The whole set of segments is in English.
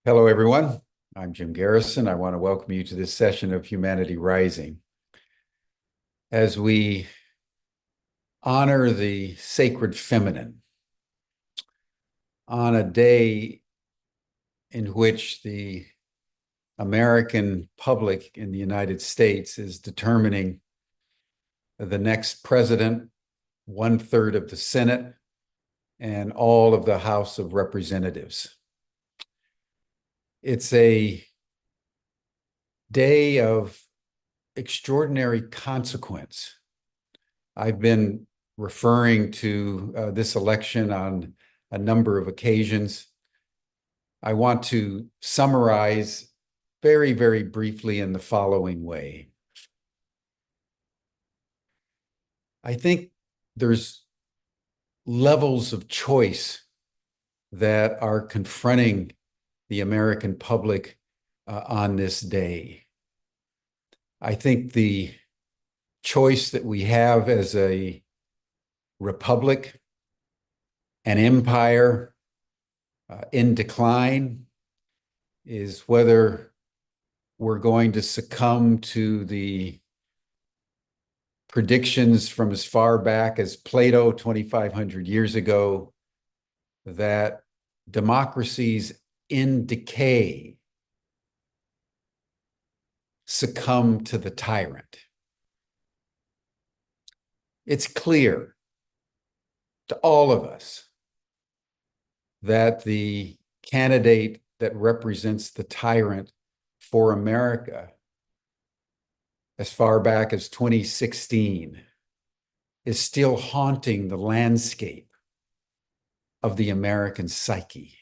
Hello, everyone. I'm Jim Garrison. I want to welcome you to this session of Humanity Rising. As we honor the sacred feminine on a day in which the American public in the United States is determining the next president, 1/3 of the Senate, and all of the House of Representatives. It's a day of extraordinary consequence. I've been referring to this election on a number of occasions. I want to summarize very, very briefly in the following way. I think there's levels of choice that are confronting the American public on this day. I think the choice that we have as a republic, an empire in decline, is whether we're going to succumb to the predictions from as far back as Plato 2,500 years ago that democracies in decay succumb to the tyrant. It's clear to all of us that the candidate that represents the tyrant for America as far back as 2016 is still haunting the landscape of the American psyche.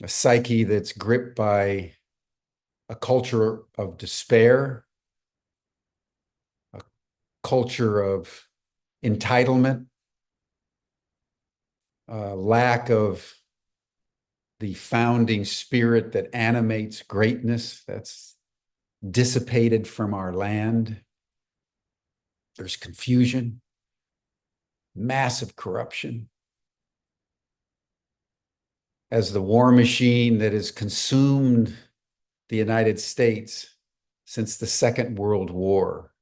A psyche that's gripped by a culture of despair, a culture of entitlement, lack of the founding spirit that animates greatness that's dissipated from our land. There's confusion, massive corruption. As the war machine that has consumed the United States since the Second World War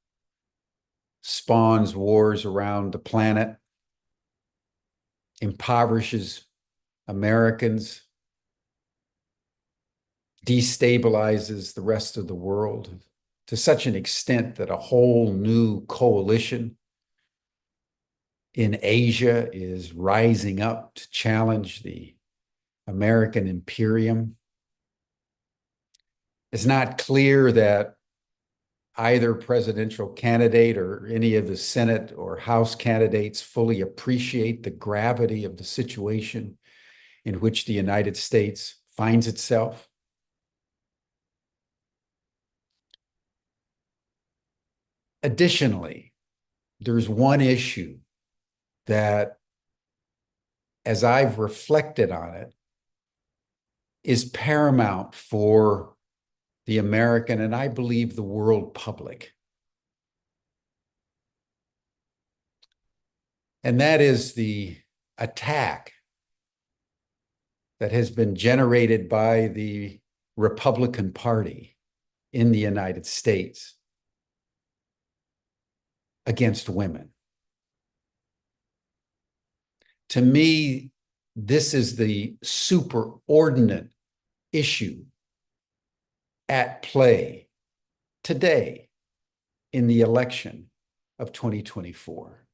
spawns wars around the planet, impoverishes Americans, destabilizes the rest of the world to such an extent that a whole new coalition in Asia is rising up to challenge the American imperium. It's not clear that either presidential candidate or any of the Senate or House candidates fully appreciate the gravity of the situation in which the United States finds itself. Additionally, there's one issue that, as I've reflected on it, is paramount for the American and I believe the world public. And that is the attack that has been generated by the Republican Party in the United States against women. To me, this is the superordinate issue at play today in the election of 2024.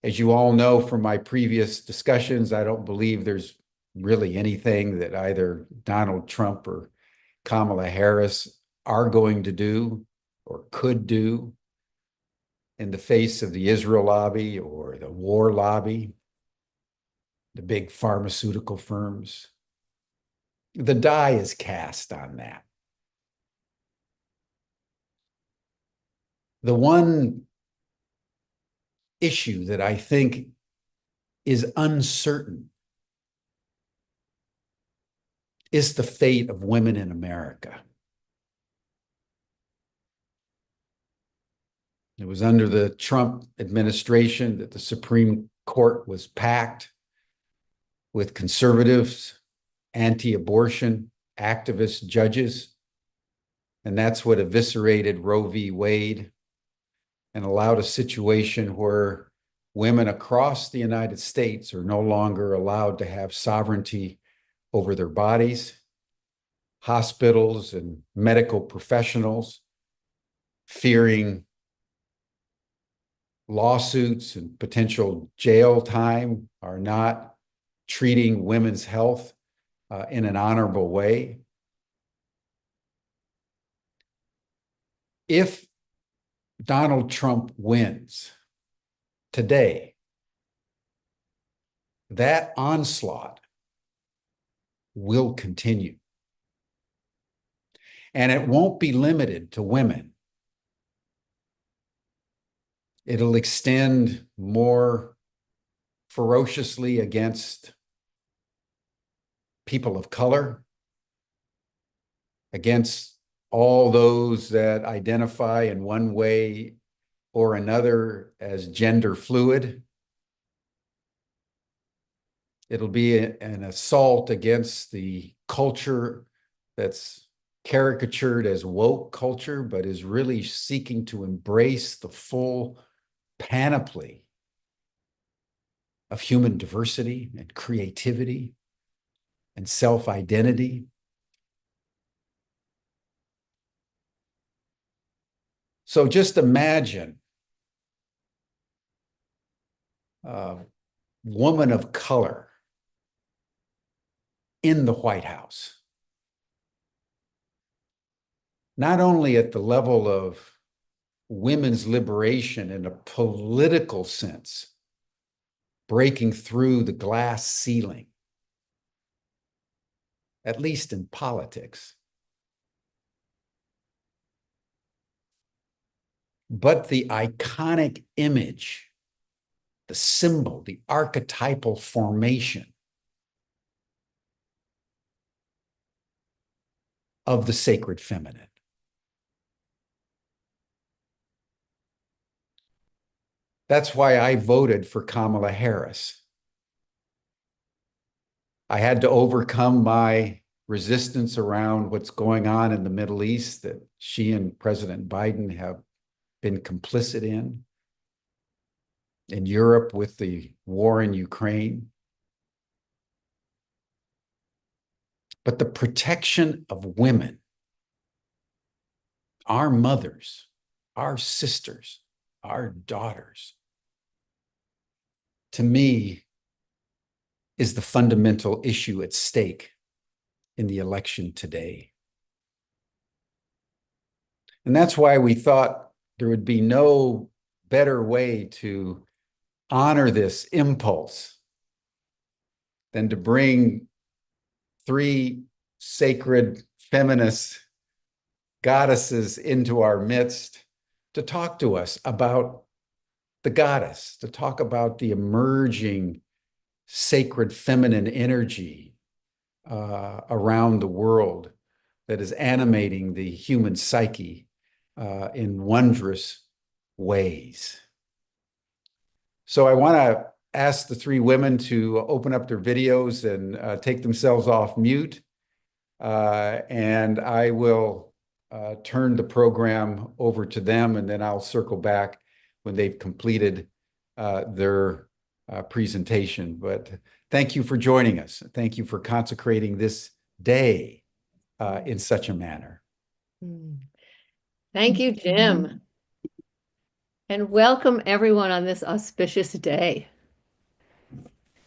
As you all know from my previous discussions, I don't believe there's really anything that either Donald Trump or Kamala Harris are going to do or could do in the face of the Israel lobby or the war lobby, the big pharmaceutical firms. The die is cast on that. The one issue that I think is uncertain is the fate of women in America. It was under the Trump administration that the Supreme Court was packed with conservatives, anti-abortion activist judges. And that's what eviscerated Roe v. Wade and allowed a situation where women across the United States are no longer allowed to have sovereignty over their bodies. Hospitals and medical professionals fearing lawsuits and potential jail time are not treating women's health in an honorable way. If Donald Trump wins today, that onslaught will continue. And it won't be limited to women. It'll extend more ferociously against people of color, against all those that identify in one way or another as gender fluid. It'll be an assault against the culture that's caricatured as woke culture, but is really seeking to embrace the full panoply of human diversity and creativity and self-identity. So just imagine a woman of color in the White House, not only at the level of women's liberation in a political sense, breaking through the glass ceiling, at least in politics, but the iconic image, the symbol, the archetypal formation of the sacred feminine. That's why I voted for Kamala Harris. I had to overcome my resistance around what's going on in the Middle East that she and President Biden have been complicit in Europe with the war in Ukraine. But the protection of women, our mothers, our sisters, our daughters, to me, is the fundamental issue at stake in the election today. And that's why we thought there would be no better way to honor this impulse than to bring three sacred feminist goddesses into our midst to talk to us about the goddess, to talk about the emerging sacred feminine energy around the world that is animating the human psyche in wondrous ways. So I want to ask the three women to open up their videos and take themselves off mute. And I will turn the program over to them, and then I'll circle back when they've completed their presentation. But thank you for joining us. Thank you for consecrating this day in such a manner. Thank you, Jim. And welcome everyone on this auspicious day.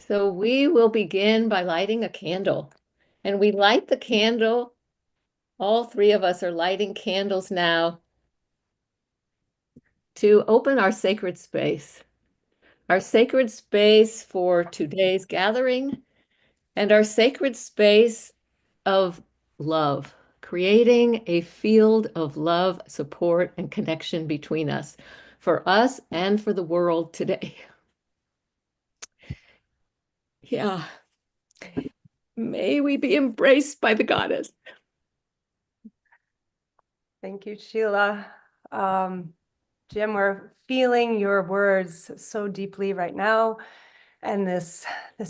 So we will begin by lighting a candle. And we light the candle. All three of us are lighting candles now to open our sacred space. Our sacred space for today's gathering and our sacred space of love, creating a field of love, support, and connection between us, for us and for the world today. Yeah. May we be embraced by the goddess. Thank you, Sheila. Jim, we're feeling your words so deeply right now. and this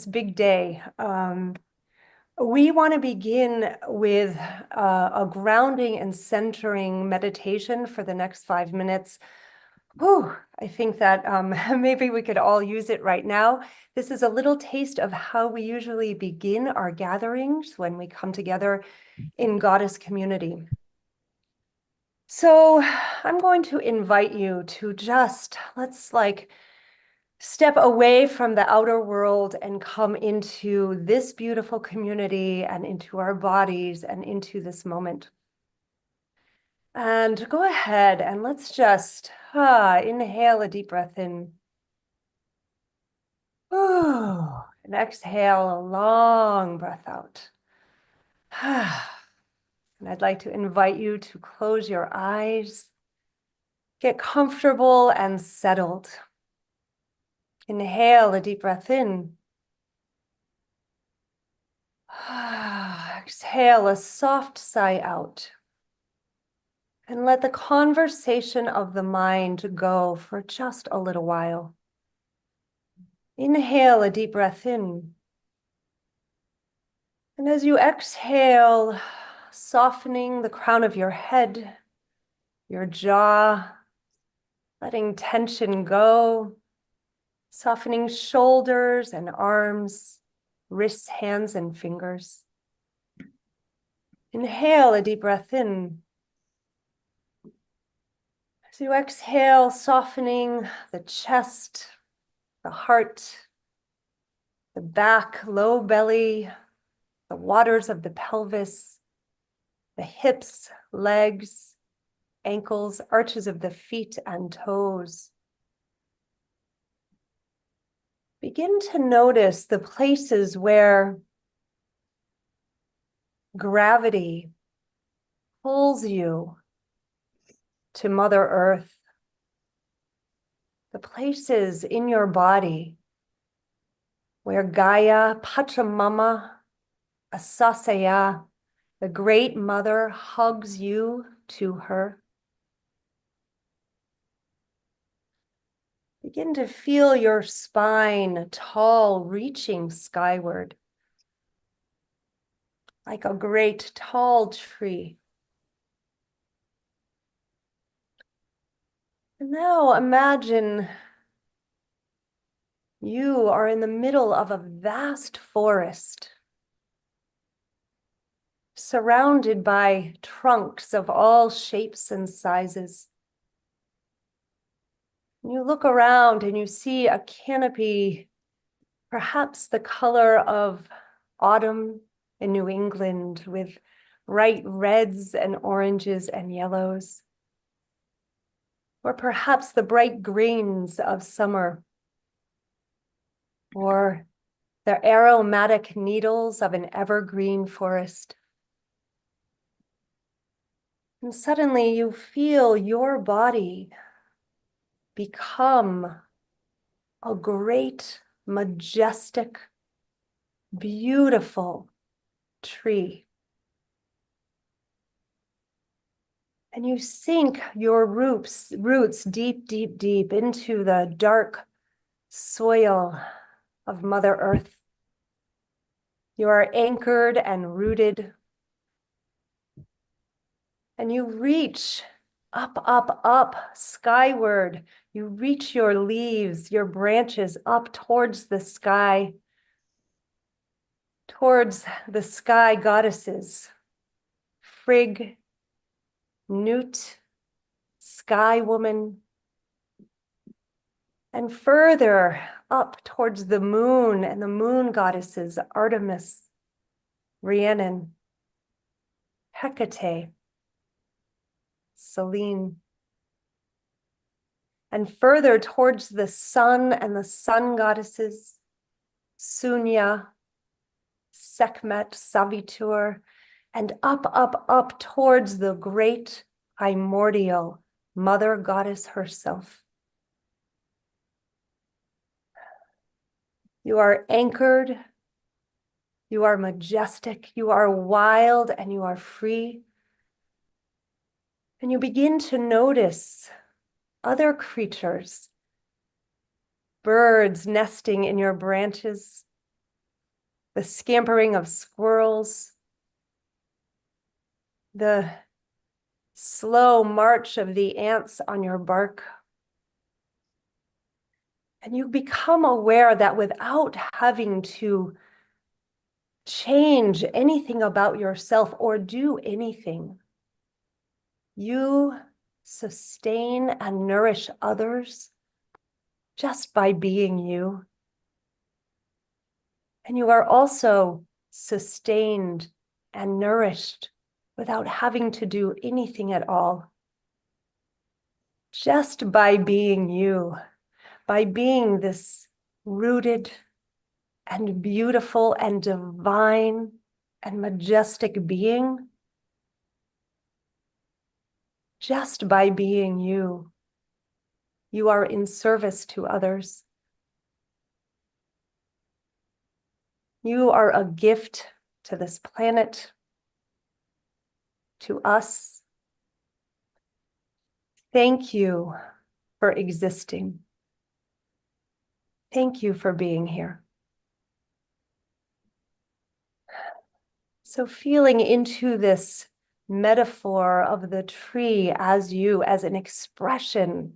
big day. We want to begin with a grounding and centering meditation for the next 5 minutes. Whew, I think that maybe we could all use it right now. This is a little taste of how we usually begin our gatherings when we come together in Goddess community. So I'm going to invite you to let's step away from the outer world and come into this beautiful community and into our bodies and into this moment. And go ahead and let's just inhale a deep breath in. And exhale a long breath out. And I'd like to invite you to close your eyes, get comfortable and settled. Inhale a deep breath in. Exhale a soft sigh out. And let the conversation of the mind go for just a little while. Inhale a deep breath in. And as you exhale, softening the crown of your head, your jaw, letting tension go, softening shoulders and arms, wrists, hands, and fingers. Inhale a deep breath in. As you exhale, softening the chest, the heart, the back, low belly, the waters of the pelvis, the hips, legs, ankles, arches of the feet and toes. Begin to notice the places where gravity pulls you to Mother Earth, the places in your body where Gaia, Pachamama, Asasaya, the Great Mother, hugs you to her. Begin to feel your spine tall, reaching skyward, like a great tall tree. And now imagine you are in the middle of a vast forest, surrounded by trunks of all shapes and sizes. You look around and you see a canopy, perhaps the color of autumn in New England, with bright reds and oranges and yellows, or perhaps the bright greens of summer, or the aromatic needles of an evergreen forest. And suddenly you feel your body become a great, majestic, beautiful tree. And you sink your roots deep, deep, deep into the dark soil of Mother Earth. You are anchored and rooted. And you reach up, up, up, skyward. You reach your leaves, your branches up towards the sky goddesses, Frigg, Newt, Sky Woman, and further up towards the moon and the moon goddesses, Artemis, Rhiannon, Hecate, Selene, and further towards the sun and the sun goddesses, Sunya, Sekhmet, Savitur, and up, up, up towards the great primordial Mother Goddess herself. You are anchored, you are majestic, you are wild, and you are free. And you begin to notice other creatures, birds nesting in your branches, the scampering of squirrels, the slow march of the ants on your bark. And you become aware that without having to change anything about yourself or do anything, you sustain and nourish others just by being you. And you are also sustained and nourished without having to do anything at all. Just by being you, by being this rooted and beautiful and divine and majestic being, just by being you, you are in service to others. You are a gift to this planet, to us. Thank you for existing. Thank you for being here. So feeling into this metaphor of the tree as you, as an expression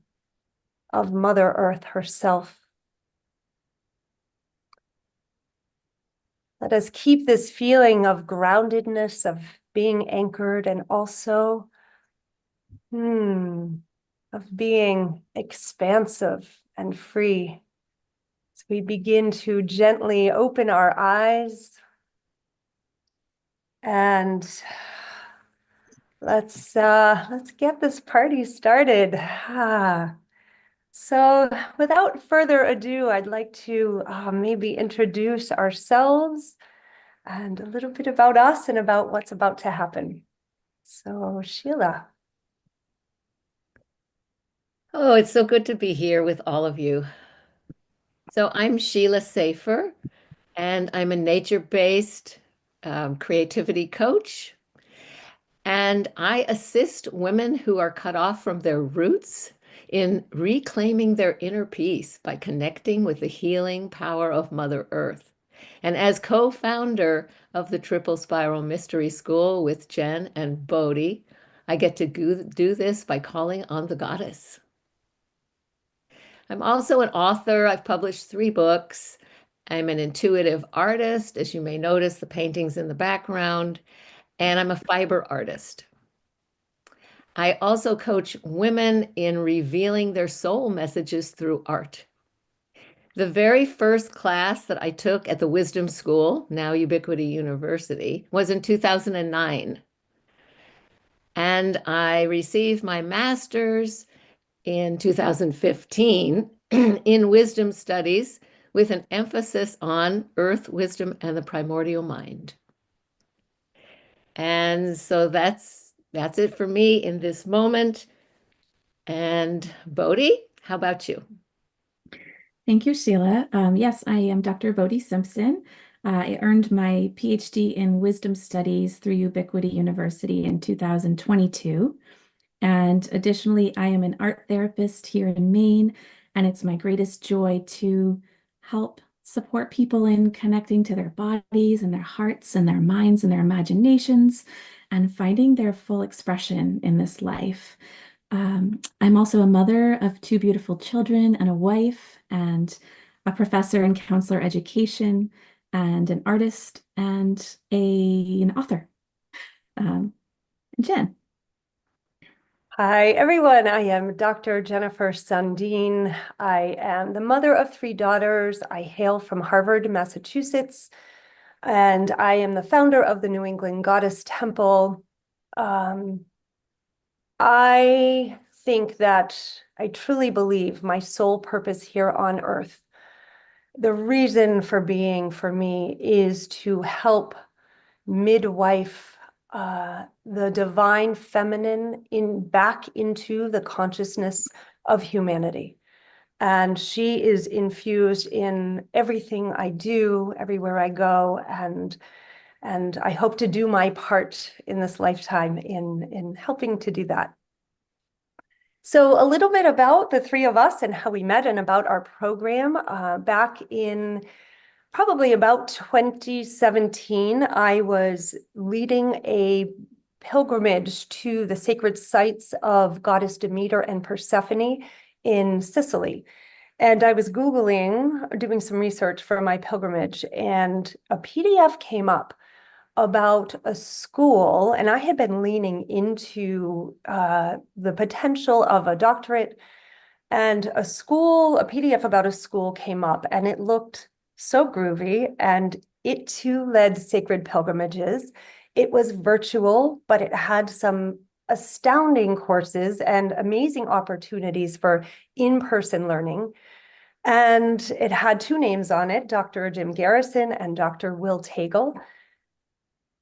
of Mother Earth herself. Let us keep this feeling of groundedness, of being anchored, and also of being expansive and free. As we begin to gently open our eyes and let's get this party started. So without further ado, I'd like to maybe introduce ourselves and a little bit about us and about what's about to happen. So Shiila. Oh, it's so good to be here with all of you. So I'm Sheila Safer, and I'm a nature-based creativity coach. And I assist women who are cut off from their roots in reclaiming their inner peace by connecting with the healing power of Mother Earth. And as co-founder of the Triple Spiral Mystery School with Jen and Bodhi, I get to do this by calling on the goddess. I'm also an author. I've published 3 books. I'm an intuitive artist, as you may notice the paintings in the background, and I'm a fiber artist. I also coach women in revealing their soul messages through art. The very first class that I took at the Wisdom School, now Ubiquity University, was in 2009. And I received my master's in 2015 in wisdom studies with an emphasis on earth, wisdom, and the primordial mind. And so that's it for me in this moment. And Bodhi, how about you? Thank you, Sheila. Yes, I am Dr. Bodhi Simpson. I earned my PhD in wisdom studies through Ubiquity University in 2022. And additionally, I am an art therapist here in Maine, and it's my greatest joy to help support people in connecting to their bodies and their hearts and their minds and their imaginations and finding their full expression in this life. I'm also a mother of 2 beautiful children and a wife and a professor in counselor education and an artist and an author. Jen. Hi, everyone. I am Dr. Jennifer Sundin. I am the mother of 3 daughters. I hail from Harvard, Massachusetts, and I am the founder of the New England Goddess Temple. I think that I truly believe my sole purpose here on earth, the reason for being for me, is to help midwife the divine feminine back into the consciousness of humanity. And she is infused in everything I do, everywhere I go, and I hope to do my part in this lifetime in helping to do that. So a little bit about the three of us and how we met and about our program. Back in probably about 2017, I was leading a pilgrimage to the sacred sites of goddess Demeter and Persephone in Sicily. And I was Googling, doing some research for my pilgrimage, and a PDF came up about a school, and I had been leaning into the potential of a doctorate, and a PDF about a school came up, and it looked so groovy, and it too led sacred pilgrimages. It was virtual, but it had some astounding courses and amazing opportunities for in-person learning. And it had two names on it, Dr. Jim Garrison and Dr. Will Tagle.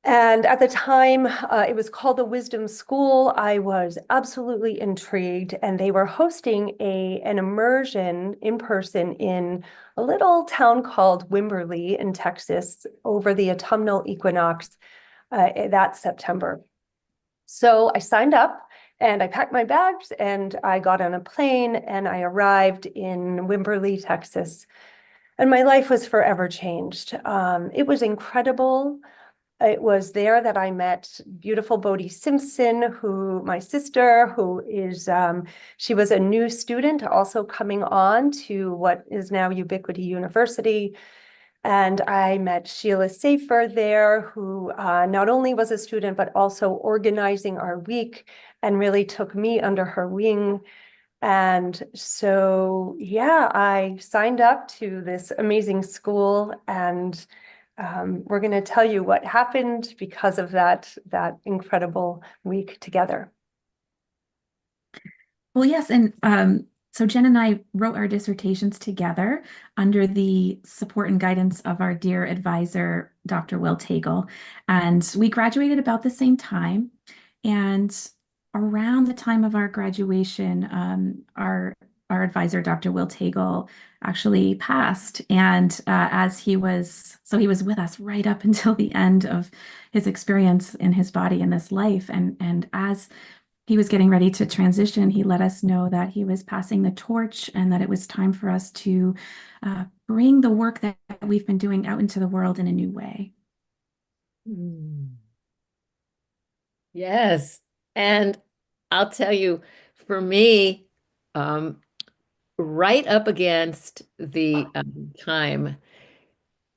And at the time, it was called the Wisdom School. I was absolutely intrigued, and they were hosting an immersion in person in a little town called Wimberley in Texas over the autumnal equinox that September. So I signed up and I packed my bags and I got on a plane and I arrived in Wimberley, Texas. And my life was forever changed. It was incredible. It was there that I met beautiful Bodhi Simpson, my sister, who is, she was a new student also coming on to what is now Ubiquity University. And I met Sheila Safer there, who not only was a student, but also organizing our week and really took me under her wing. And so, yeah, I signed up to this amazing school, and we're going to tell you what happened because of that incredible week together. Well, yes, and so Jen and I wrote our dissertations together under the support and guidance of our dear advisor, Dr. Will Tagle, and we graduated about the same time. And around the time of our graduation, our advisor, Dr. Will Tagle, actually passed. And he was with us right up until the end of his experience in his body in this life. And as he was getting ready to transition, he let us know that he was passing the torch and that it was time for us to bring the work that we've been doing out into the world in a new way. Yes. And I'll tell you, for me, right up against the time,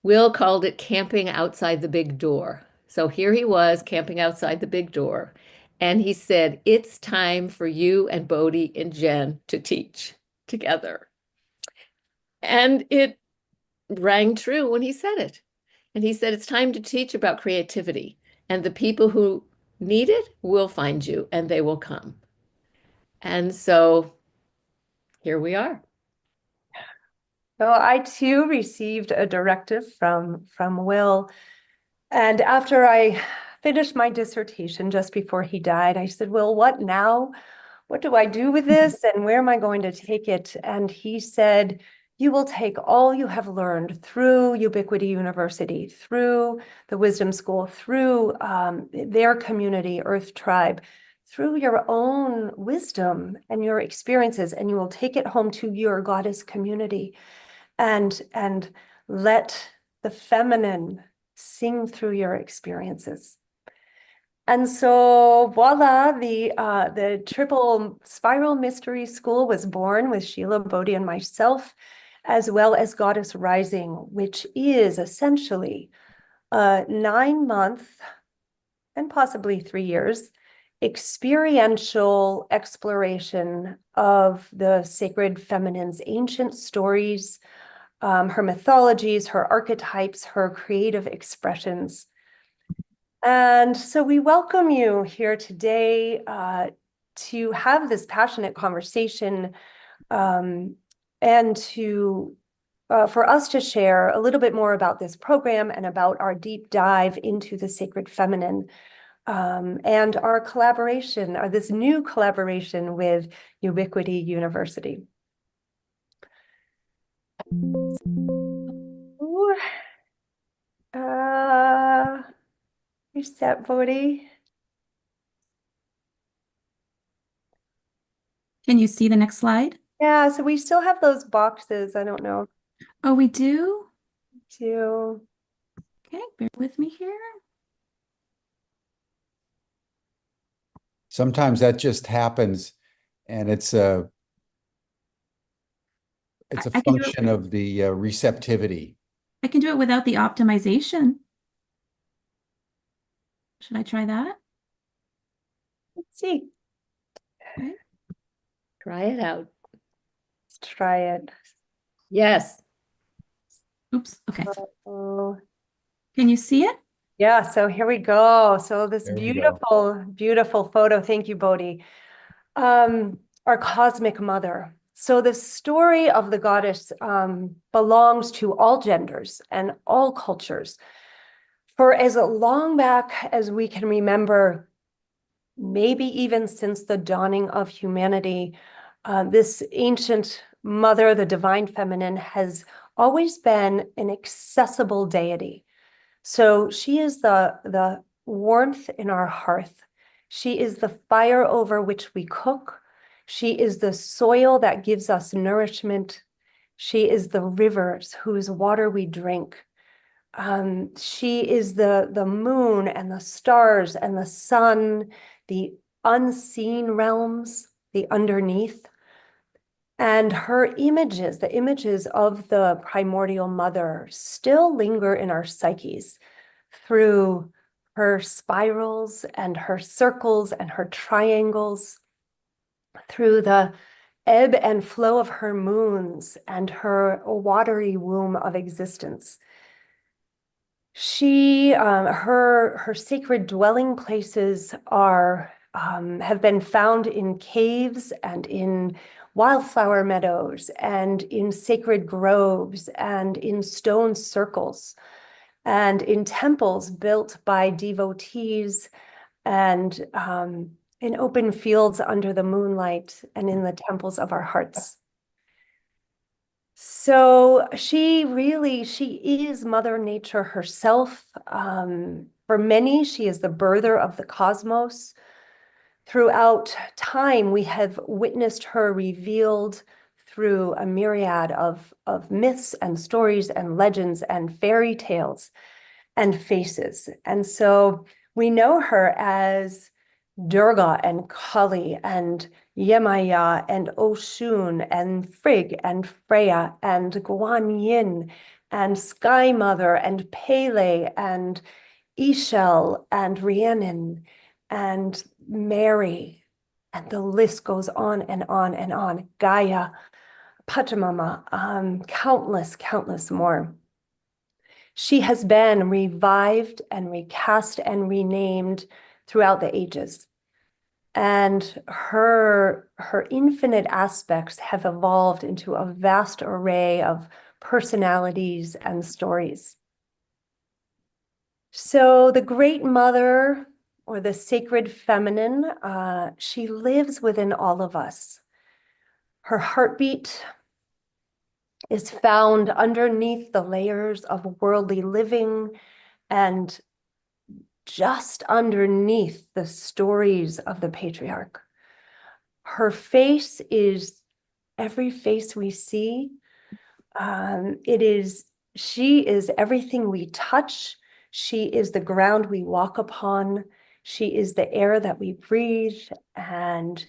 Will called it camping outside the big door. So here he was camping outside the big door. And he said, it's time for you and Bodhi and Jen to teach together. And it rang true when he said it. And he said, it's time to teach about creativity. And the people who need it will find you and they will come. And so here we are. So I too received a directive from Will. And after I finished my dissertation just before he died, I said, Will, what now? What do I do with this? And where am I going to take it? And he said, you will take all you have learned through Ubiquity University, through the Wisdom School, through their community, Earth Tribe, through your own wisdom and your experiences, and you will take it home to your goddess community and let the feminine sing through your experiences. And so voila, the Triple Spiral Mystery School was born with Sheila, Bodhi, and myself, as well as Goddess Rising, which is essentially a 9-month and possibly 3 years experiential exploration of the sacred feminine's ancient stories, her mythologies, her archetypes, her creative expressions. And so we welcome you here today to have this passionate conversation and for us to share a little bit more about this program and about our deep dive into the sacred feminine and our collaboration, or this new collaboration with Ubiquity University. Ooh. Reset, Bodhi. Can you see the next slide? Yeah, so we still have those boxes. I don't know. Oh, we do? Do Okay, bear with me here. Sometimes that just happens and it's a I can do it. function of the receptivity. I can do it without the optimization. Should I try that? let's see. Okay. Try it out. Let's try it. Yes. Oops. Okay. Oh, Can you see it? yeah, so here we go. So this There we go. beautiful, beautiful photo. Thank you, Bodhi. Our cosmic mother. So the story of the goddess belongs to all genders and all cultures. For as long back as we can remember, maybe even since the dawning of humanity, this ancient mother, the divine feminine, has always been an accessible deity. So she is the warmth in our hearth. She is the fire over which we cook. She is the soil that gives us nourishment. She is the rivers whose water we drink. She is the moon and the stars and the sun, the unseen realms, the underneath. And her images, the images of the primordial mother, still linger in our psyches through her spirals and her circles and her triangles, through the ebb and flow of her moons and her watery womb of existence. Her sacred dwelling places have been found in caves and in wildflower meadows and in sacred groves and in stone circles and in temples built by devotees and in open fields under the moonlight and in the temples of our hearts. So she is Mother Nature herself. For many, she is the birther of the cosmos. Throughout time, we have witnessed her revealed through a myriad of myths and stories and legends and fairy tales and faces. And so we know her as Durga and Kali and Yemaya and Oshun and Frigg and Freya and Guan Yin and Sky Mother and Pele and Ishel and Rhiannon and Mary. And the list goes on and on and on. Gaia, Pachamama, countless more. She has been revived and recast and renamed throughout the ages. And her infinite aspects have evolved into a vast array of personalities and stories. So the Great Mother, or the sacred feminine, she lives within all of us. Her heartbeat is found underneath the layers of worldly living and just underneath the stories of the patriarch. Her face is every face we see. She is everything we touch. She is the ground we walk upon. She is the air that we breathe. And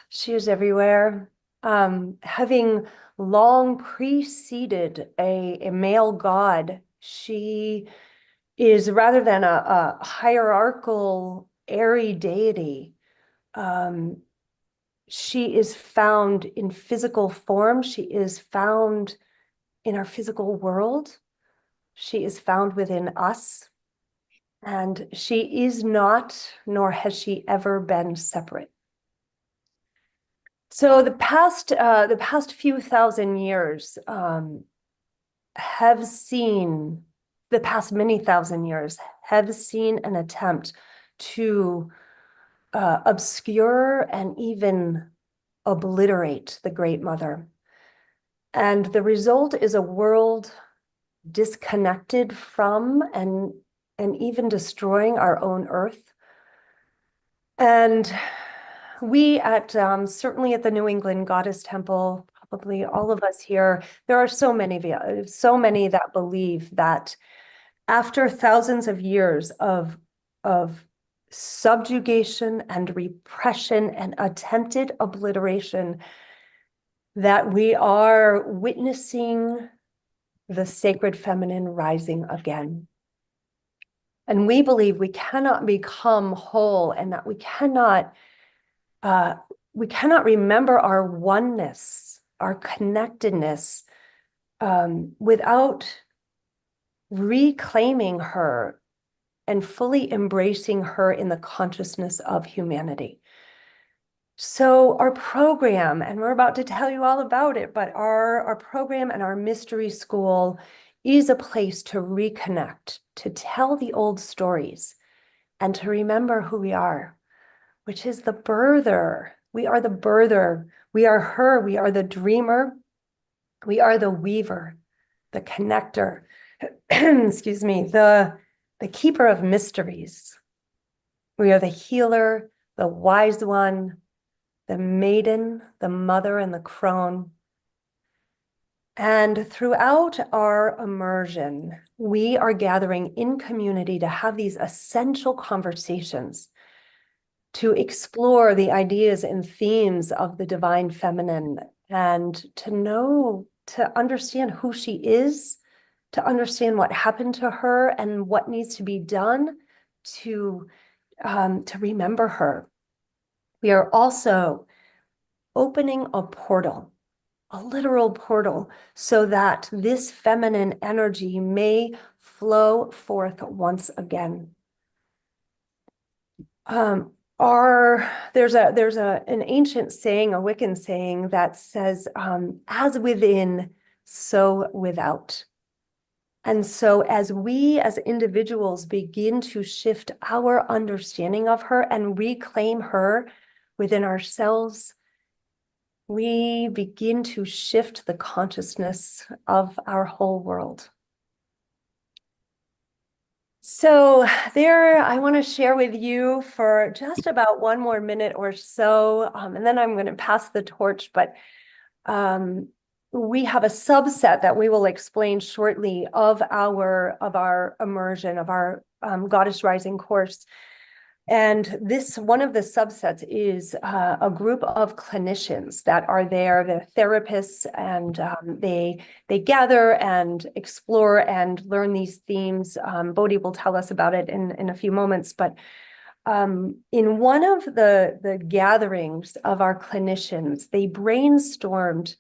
she is everywhere. Having long preceded a male god, she is, rather than a hierarchical, airy deity, she is found in physical form. She is found in our physical world. She is found within us. And she is not, nor has she ever been, separate. So the past few thousand years have seen, the past many thousand years have seen an attempt to obscure and even obliterate the Great Mother. And the result is a world disconnected from and even destroying our own earth. And we certainly at the New England Goddess Temple, probably all of us here, there are so many that believe that after thousands of years of subjugation and repression and attempted obliteration, that we are witnessing the sacred feminine rising again. And we believe we cannot become whole, and that we cannot remember our oneness, our connectedness, without reclaiming her and fully embracing her in the consciousness of humanity. So our program, and we're about to tell you all about it, but our program and our mystery school is a place to reconnect, to tell the old stories, and to remember who we are, which is the birther. We are the birther. We are her. We are the dreamer. We are the weaver, the connector, excuse me, the keeper of mysteries. We are the healer, the wise one, the maiden, the mother, and the crone. And throughout our immersion, we are gathering in community to have these essential conversations, to explore the ideas and themes of the divine feminine, and to understand who she is, to understand what happened to her and what needs to be done to remember her. We are also opening a portal, a literal portal, so that this feminine energy may flow forth once again. There's an ancient saying, a Wiccan saying, that says, as within, so without. And so as we as individuals begin to shift our understanding of her and reclaim her within ourselves, we begin to shift the consciousness of our whole world. So I want to share with you for just about one more minute or so, and then I'm going to pass the torch, but we have a subset that we will explain shortly of our immersion, of our Goddess Rising course. And one of the subsets is a group of clinicians that are there, the therapists, and they gather and explore and learn these themes. Bodhi will tell us about it in a few moments, but in one of the gatherings of our clinicians, they brainstormed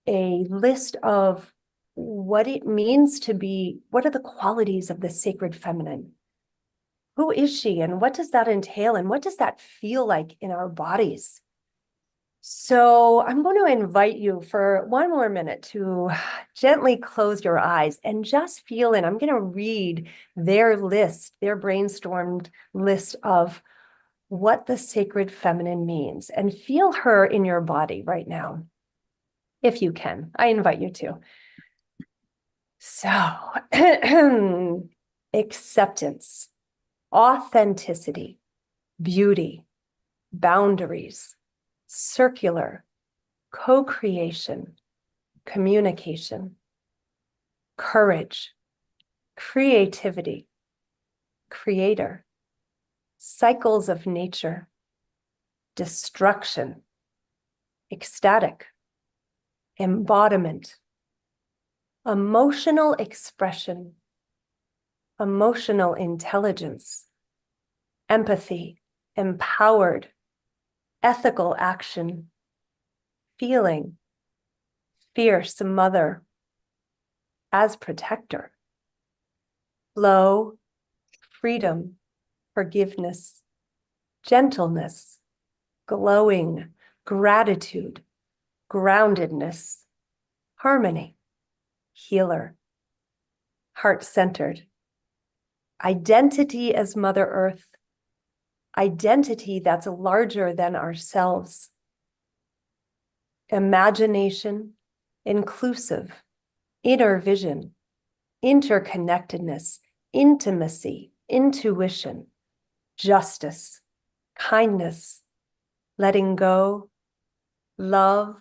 a list of what it means to be, what are the qualities of the sacred feminine? Who is she, and what does that entail, and what does that feel like in our bodies? So I'm going to invite you for one more minute to gently close your eyes and just feel in. I'm going to read their brainstormed list of what the sacred feminine means, and feel her in your body right now, if you can. I invite you to. So, acceptance, authenticity, beauty, boundaries, circular, co-creation, communication, courage, creativity, creator, cycles of nature, destruction, ecstatic, embodiment, emotional expression, emotional intelligence, empathy, empowered, ethical action, feeling, fierce mother, as protector, flow, freedom, forgiveness, gentleness, glowing, gratitude, groundedness, harmony, healer, heart-centered, identity as Mother Earth, identity that's larger than ourselves, imagination, inclusive, inner vision, interconnectedness, intimacy, intuition, justice, kindness, letting go, love,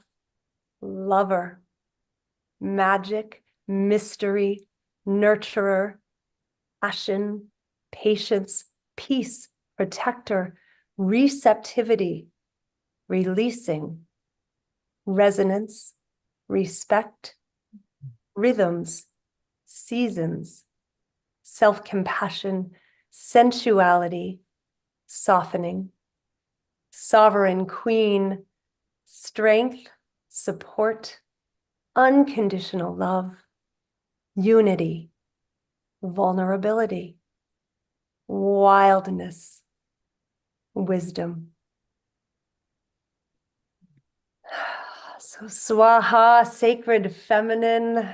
lover, magic, mystery, nurturer, passion, patience, peace, protector, receptivity, releasing, resonance, respect, rhythms, seasons, self-compassion, sensuality, softening, sovereign queen, strength, support, unconditional love, unity, vulnerability, wildness, wisdom. So Swaha, sacred feminine,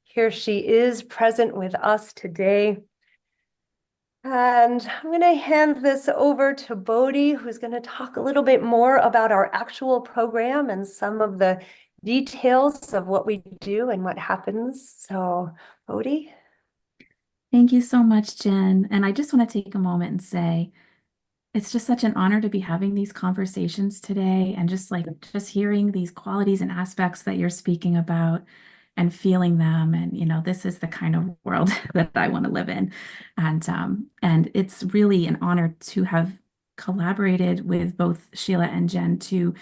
here she is present with us today. And I'm going to hand this over to Bodhi, who's going to talk a little bit more about our actual program and some of the details of what we do and what happens. So, Bodhi. Thank you so much, Jen. And I just want to take a moment and say, it's just such an honor to be having these conversations today and just hearing these qualities and aspects that you're speaking about and feeling them. And, this is the kind of world that I want to live in. And it's really an honor to have collaborated with both Sheila and Jen to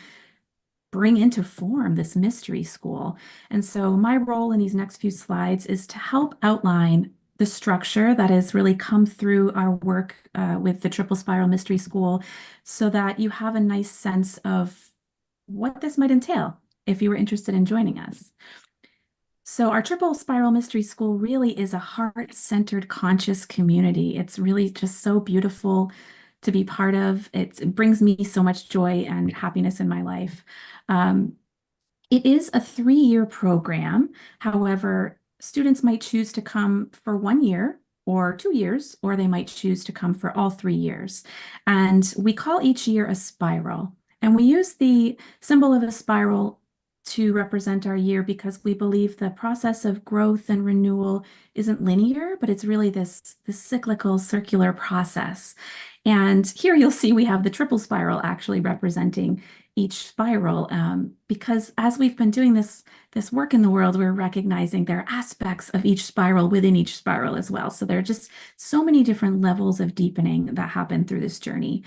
bring into form this mystery school. And so my role in these next few slides is to help outline the structure that has really come through our work with the Triple Spiral Mystery School so that you have a nice sense of what this might entail if you were interested in joining us. So our Triple Spiral Mystery School really is a heart-centered conscious community. It's really just so beautiful to be part of. It brings me so much joy and happiness in my life. It is a 3-year program. However, students might choose to come for 1 year or 2 years, or they might choose to come for all 3 years. And we call each year a spiral. And we use the symbol of a spiral to represent our year because we believe the process of growth and renewal isn't linear, but it's really this cyclical, circular process. And here you'll see we have the triple spiral actually representing each spiral, because as we've been doing this work in the world, we're recognizing there are aspects of each spiral within each spiral as well. So there are just so many different levels of deepening that happen through this journey.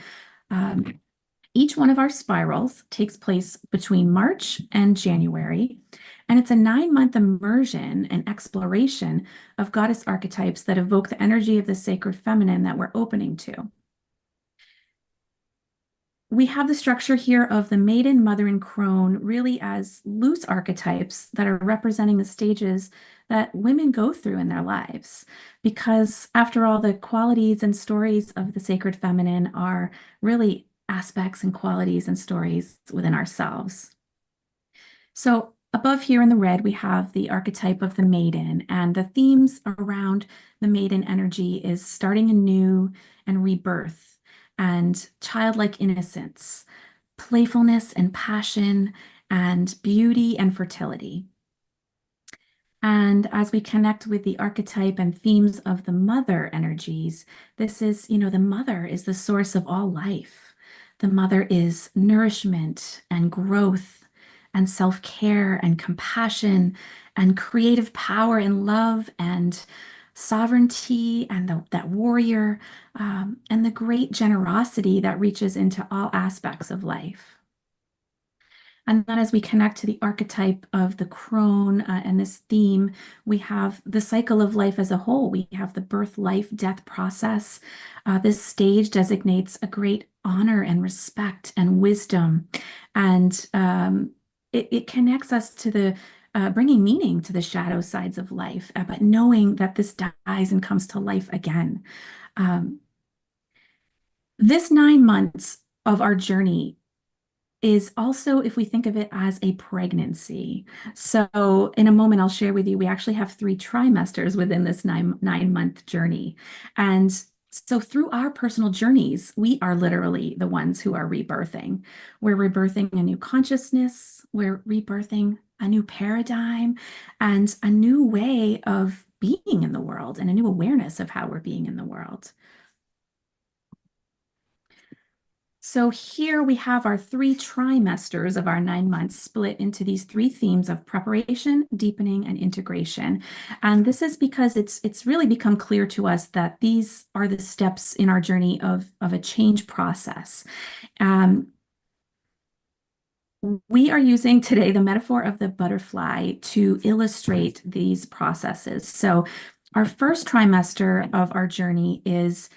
Each one of our spirals takes place between March and January, and it's a 9-month immersion and exploration of goddess archetypes that evoke the energy of the sacred feminine that we're opening to. We have the structure here of the maiden, mother, and crone really as loose archetypes that are representing the stages that women go through in their lives. Because after all, the qualities and stories of the sacred feminine are really aspects and qualities and stories within ourselves. So above here in the red, we have the archetype of the maiden, and the themes around the maiden energy is starting anew and rebirth and childlike innocence, playfulness and passion, and beauty and fertility. And as we connect with the archetype and themes of the mother energies, this is, the mother is the source of all life. The mother is nourishment and growth and self-care and compassion and creative power and love and sovereignty and that warrior and the great generosity that reaches into all aspects of life. And then as we connect to the archetype of the crone and this theme, we have the cycle of life as a whole. We have the birth, life, death process. This stage designates a great honor and respect and wisdom. And it connects us to the bringing meaning to the shadow sides of life, but knowing that this dies and comes to life again. This 9 months of our journey is also, if we think of it as a pregnancy. So in a moment, I'll share with you, we actually have 3 trimesters within this 9-month journey. And so through our personal journeys, we are literally the ones who are rebirthing. We're rebirthing a new consciousness. We're rebirthing a new paradigm and a new way of being in the world and a new awareness of how we're being in the world. So here we have our 3 trimesters of our 9 months split into these 3 themes of preparation, deepening, and integration. And this is because it's really become clear to us that these are the steps in our journey of a change process. We are using today the metaphor of the butterfly to illustrate these processes. So our first trimester of our journey is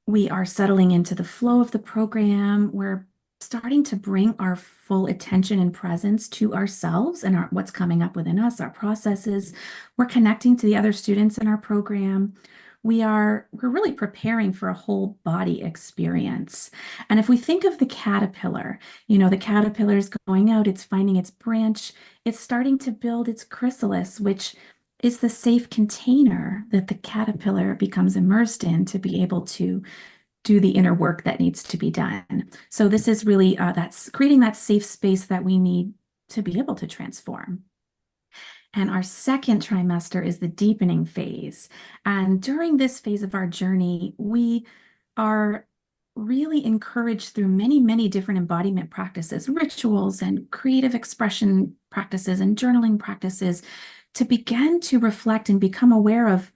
we are settling into the flow of the program. We're starting to bring our full attention and presence to ourselves and what's coming up within us, our processes. We're connecting to the other students in our program. We're really preparing for a whole body experience. And if we think of the caterpillar, the caterpillar is going out, it's finding its branch, it's starting to build its chrysalis, which is the safe container that the caterpillar becomes immersed in to be able to do the inner work that needs to be done. So this is really that's creating that safe space that we need to be able to transform. And our second trimester is the deepening phase. And during this phase of our journey, we are really encouraged through many, many different embodiment practices, rituals and creative expression practices and journaling practices to begin to reflect and become aware of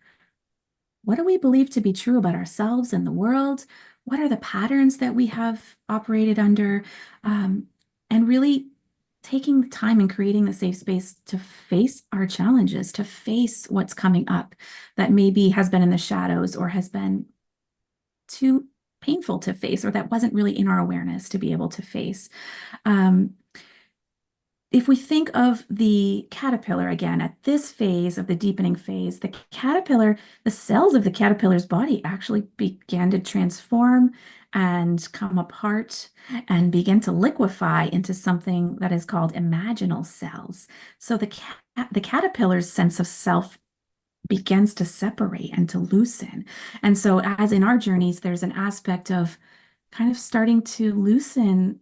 what do we believe to be true about ourselves and the world? What are the patterns that we have operated under? And really taking the time and creating the safe space to face our challenges, to face what's coming up that maybe has been in the shadows or has been too painful to face, or that wasn't really in our awareness to be able to face. If we think of the caterpillar again, at this phase of the deepening phase, the cells of the caterpillar's body actually began to transform and come apart and begin to liquefy into something that is called imaginal cells. So the caterpillar's sense of self begins to separate and to loosen. And so as in our journeys, there's an aspect of kind of starting to loosen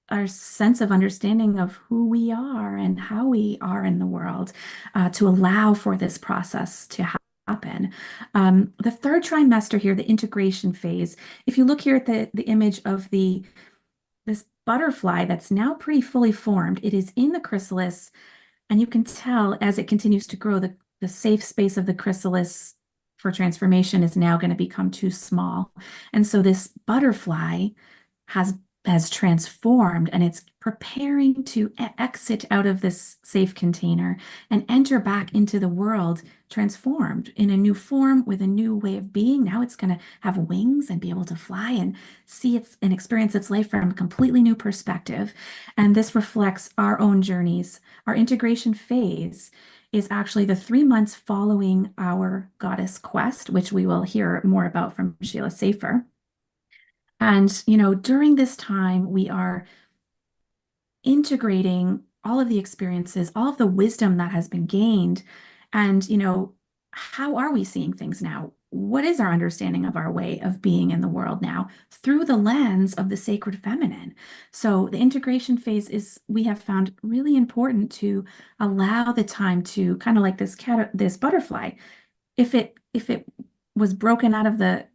our sense of understanding of who we are and how we are in the world to allow for this process to happen. The third trimester here, the integration phase, if you look here at the image of this butterfly that's now pretty fully formed, it is in the chrysalis, and you can tell as it continues to grow, the safe space of the chrysalis for transformation is now going to become too small. And so this butterfly has transformed, and it's preparing to exit out of this safe container and enter back into the world transformed in a new form with a new way of being. Now it's going to have wings and be able to fly and see and experience its life from a completely new perspective. And this reflects our own journeys. Our integration phase is actually the 3 months following our goddess quest, which we will hear more about from Shiila Safer. And, during this time, we are integrating all of the experiences, all of the wisdom that has been gained. And, how are we seeing things now? What is our understanding of our way of being in the world now through the lens of the sacred feminine? So the integration phase we have found really important to allow the time to kind of like this butterfly. If it was broken out of the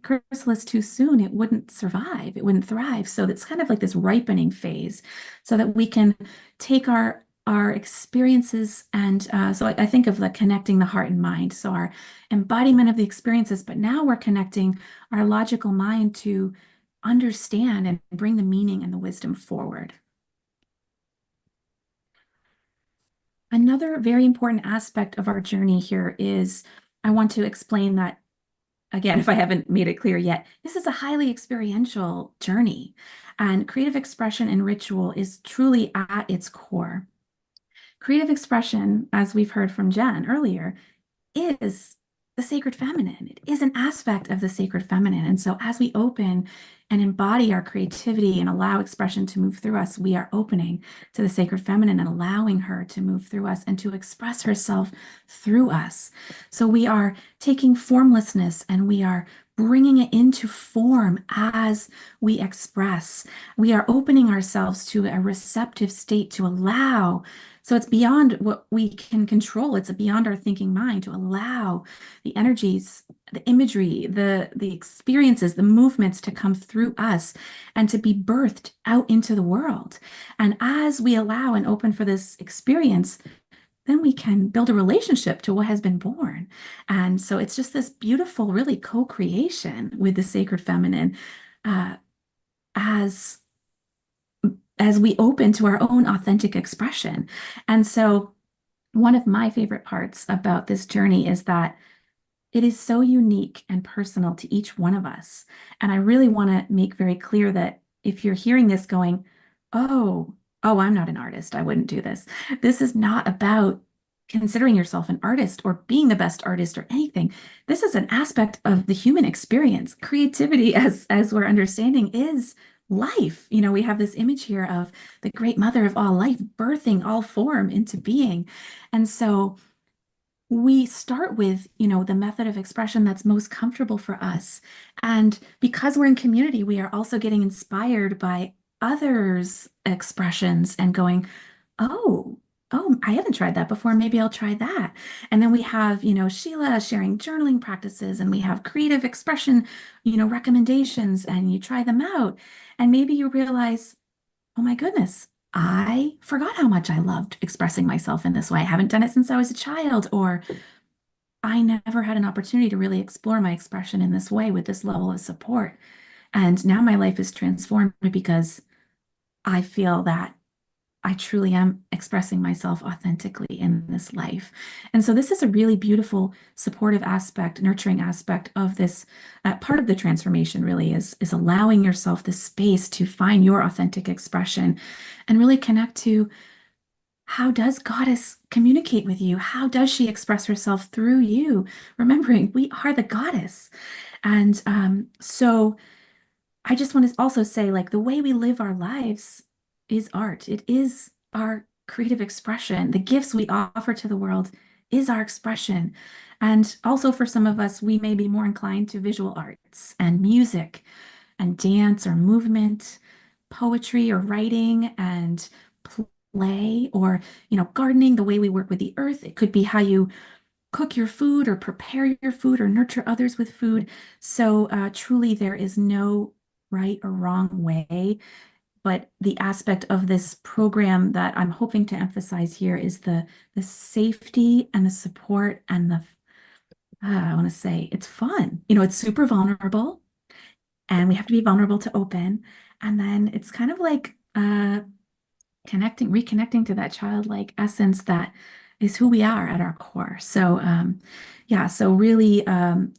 chrysalis too soon, it wouldn't survive, it wouldn't thrive. So it's kind of like this ripening phase so that we can take our experiences and so I think of connecting the heart and mind. So our embodiment of the experiences, but now we're connecting our logical mind to understand and bring the meaning and the wisdom forward. Another very important aspect of our journey here is I want to explain that, again, if I haven't made it clear yet, this is a highly experiential journey, and creative expression and ritual is truly at its core. Creative expression, as we've heard from Jen earlier, is the sacred feminine. It is an aspect of the sacred feminine. And so as we open and embody our creativity and allow expression to move through us, we are opening to the sacred feminine and allowing her to move through us and to express herself through us. So we are taking formlessness and we are bringing it into form as we express. We are opening ourselves to a receptive state to allow. So it's beyond what we can control. It's beyond our thinking mind to allow the energies the imagery, the experiences, the movements to come through us and to be birthed out into the world. And as we allow and open for this experience, then we can build a relationship to what has been born. And so it's just this beautiful, really co-creation with the sacred feminine, as we open to our own authentic expression. And so one of my favorite parts about this journey is that it is so unique and personal to each one of us. And I really want to make very clear that if you're hearing this going, oh, I'm not an artist, I wouldn't do this. This is not about considering yourself an artist or being the best artist or anything. This is an aspect of the human experience. Creativity, as we're understanding, is life. You know, we have this image here of the great mother of all life, birthing all form into being. And so we start with, you know, the method of expression that's most comfortable for us. And because we're in community, we are also getting inspired by others' expressions and going, oh, I haven't tried that before. Maybe I'll try that. And then we have, you know, Sheila sharing journaling practices, and we have creative expression, you know, recommendations, and you try them out. And maybe you realize, oh my goodness, I forgot how much I loved expressing myself in this way. I haven't done it since I was a child, or I never had an opportunity to really explore my expression in this way with this level of support. And now my life is transformed because I feel that I truly am expressing myself authentically in this life. And so this is a really beautiful, supportive aspect, nurturing aspect of this. Part of the transformation really is allowing yourself the space to find your authentic expression and really connect to, how does Goddess communicate with you? How does she express herself through you? Remembering we are the Goddess. And so I just want to also say, like, the way we live our lives is art. It is our creative expression. The gifts we offer to the world is our expression. And also for some of us, we may be more inclined to visual arts and music and dance or movement, poetry or writing and play, or, you know, gardening, the way we work with the earth. It could be how you cook your food or prepare your food or nurture others with food. So truly there is no right or wrong way. But the aspect of this program that I'm hoping to emphasize here is the safety and the support and the, I want to say, it's fun. You know, it's super vulnerable, and we have to be vulnerable to open. And then it's kind of like reconnecting to that childlike essence that is who we are at our core. So yeah, so really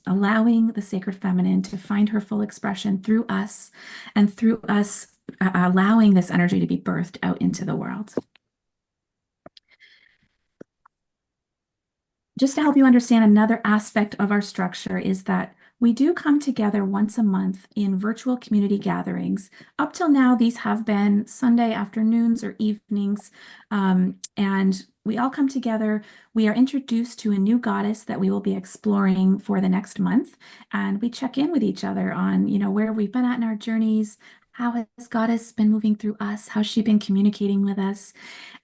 allowing the sacred feminine to find her full expression through us, and through us allowing this energy to be birthed out into the world. Just to help you understand, another aspect of our structure is that we do come together once a month in virtual community gatherings. Up till now, these have been Sunday afternoons or evenings, and we all come together. We are introduced to a new goddess that we will be exploring for the next month, and we check in with each other on, you know, where we've been at in our journeys. How has Goddess been moving through us? How's she been communicating with us?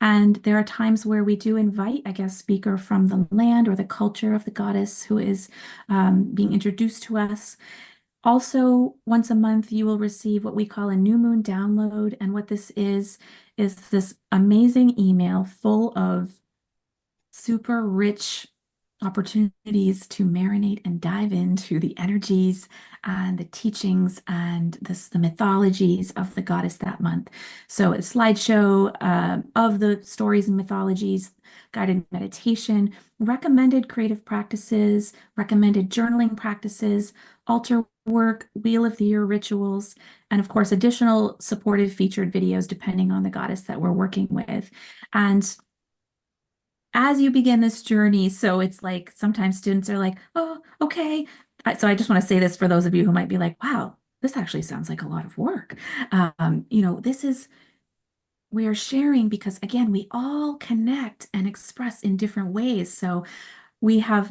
And there are times where we do invite a guest speaker from the land or the culture of the Goddess who is being introduced to us. Also, once a month, you will receive what we call a new moon download. And what this is this amazing email full of super rich opportunities to marinate and dive into the energies and the teachings and the mythologies of the goddess that month. So a slideshow of the stories and mythologies, guided meditation, recommended creative practices, recommended journaling practices, altar work, wheel of the year rituals, and of course, additional supportive featured videos depending on the goddess that we're working with. And as you begin this journey, so it's like sometimes students are like, oh, okay. So I just want to say this for those of you who might be like, wow, this actually sounds like a lot of work. You know, we are sharing because, again, we all connect and express in different ways. So we have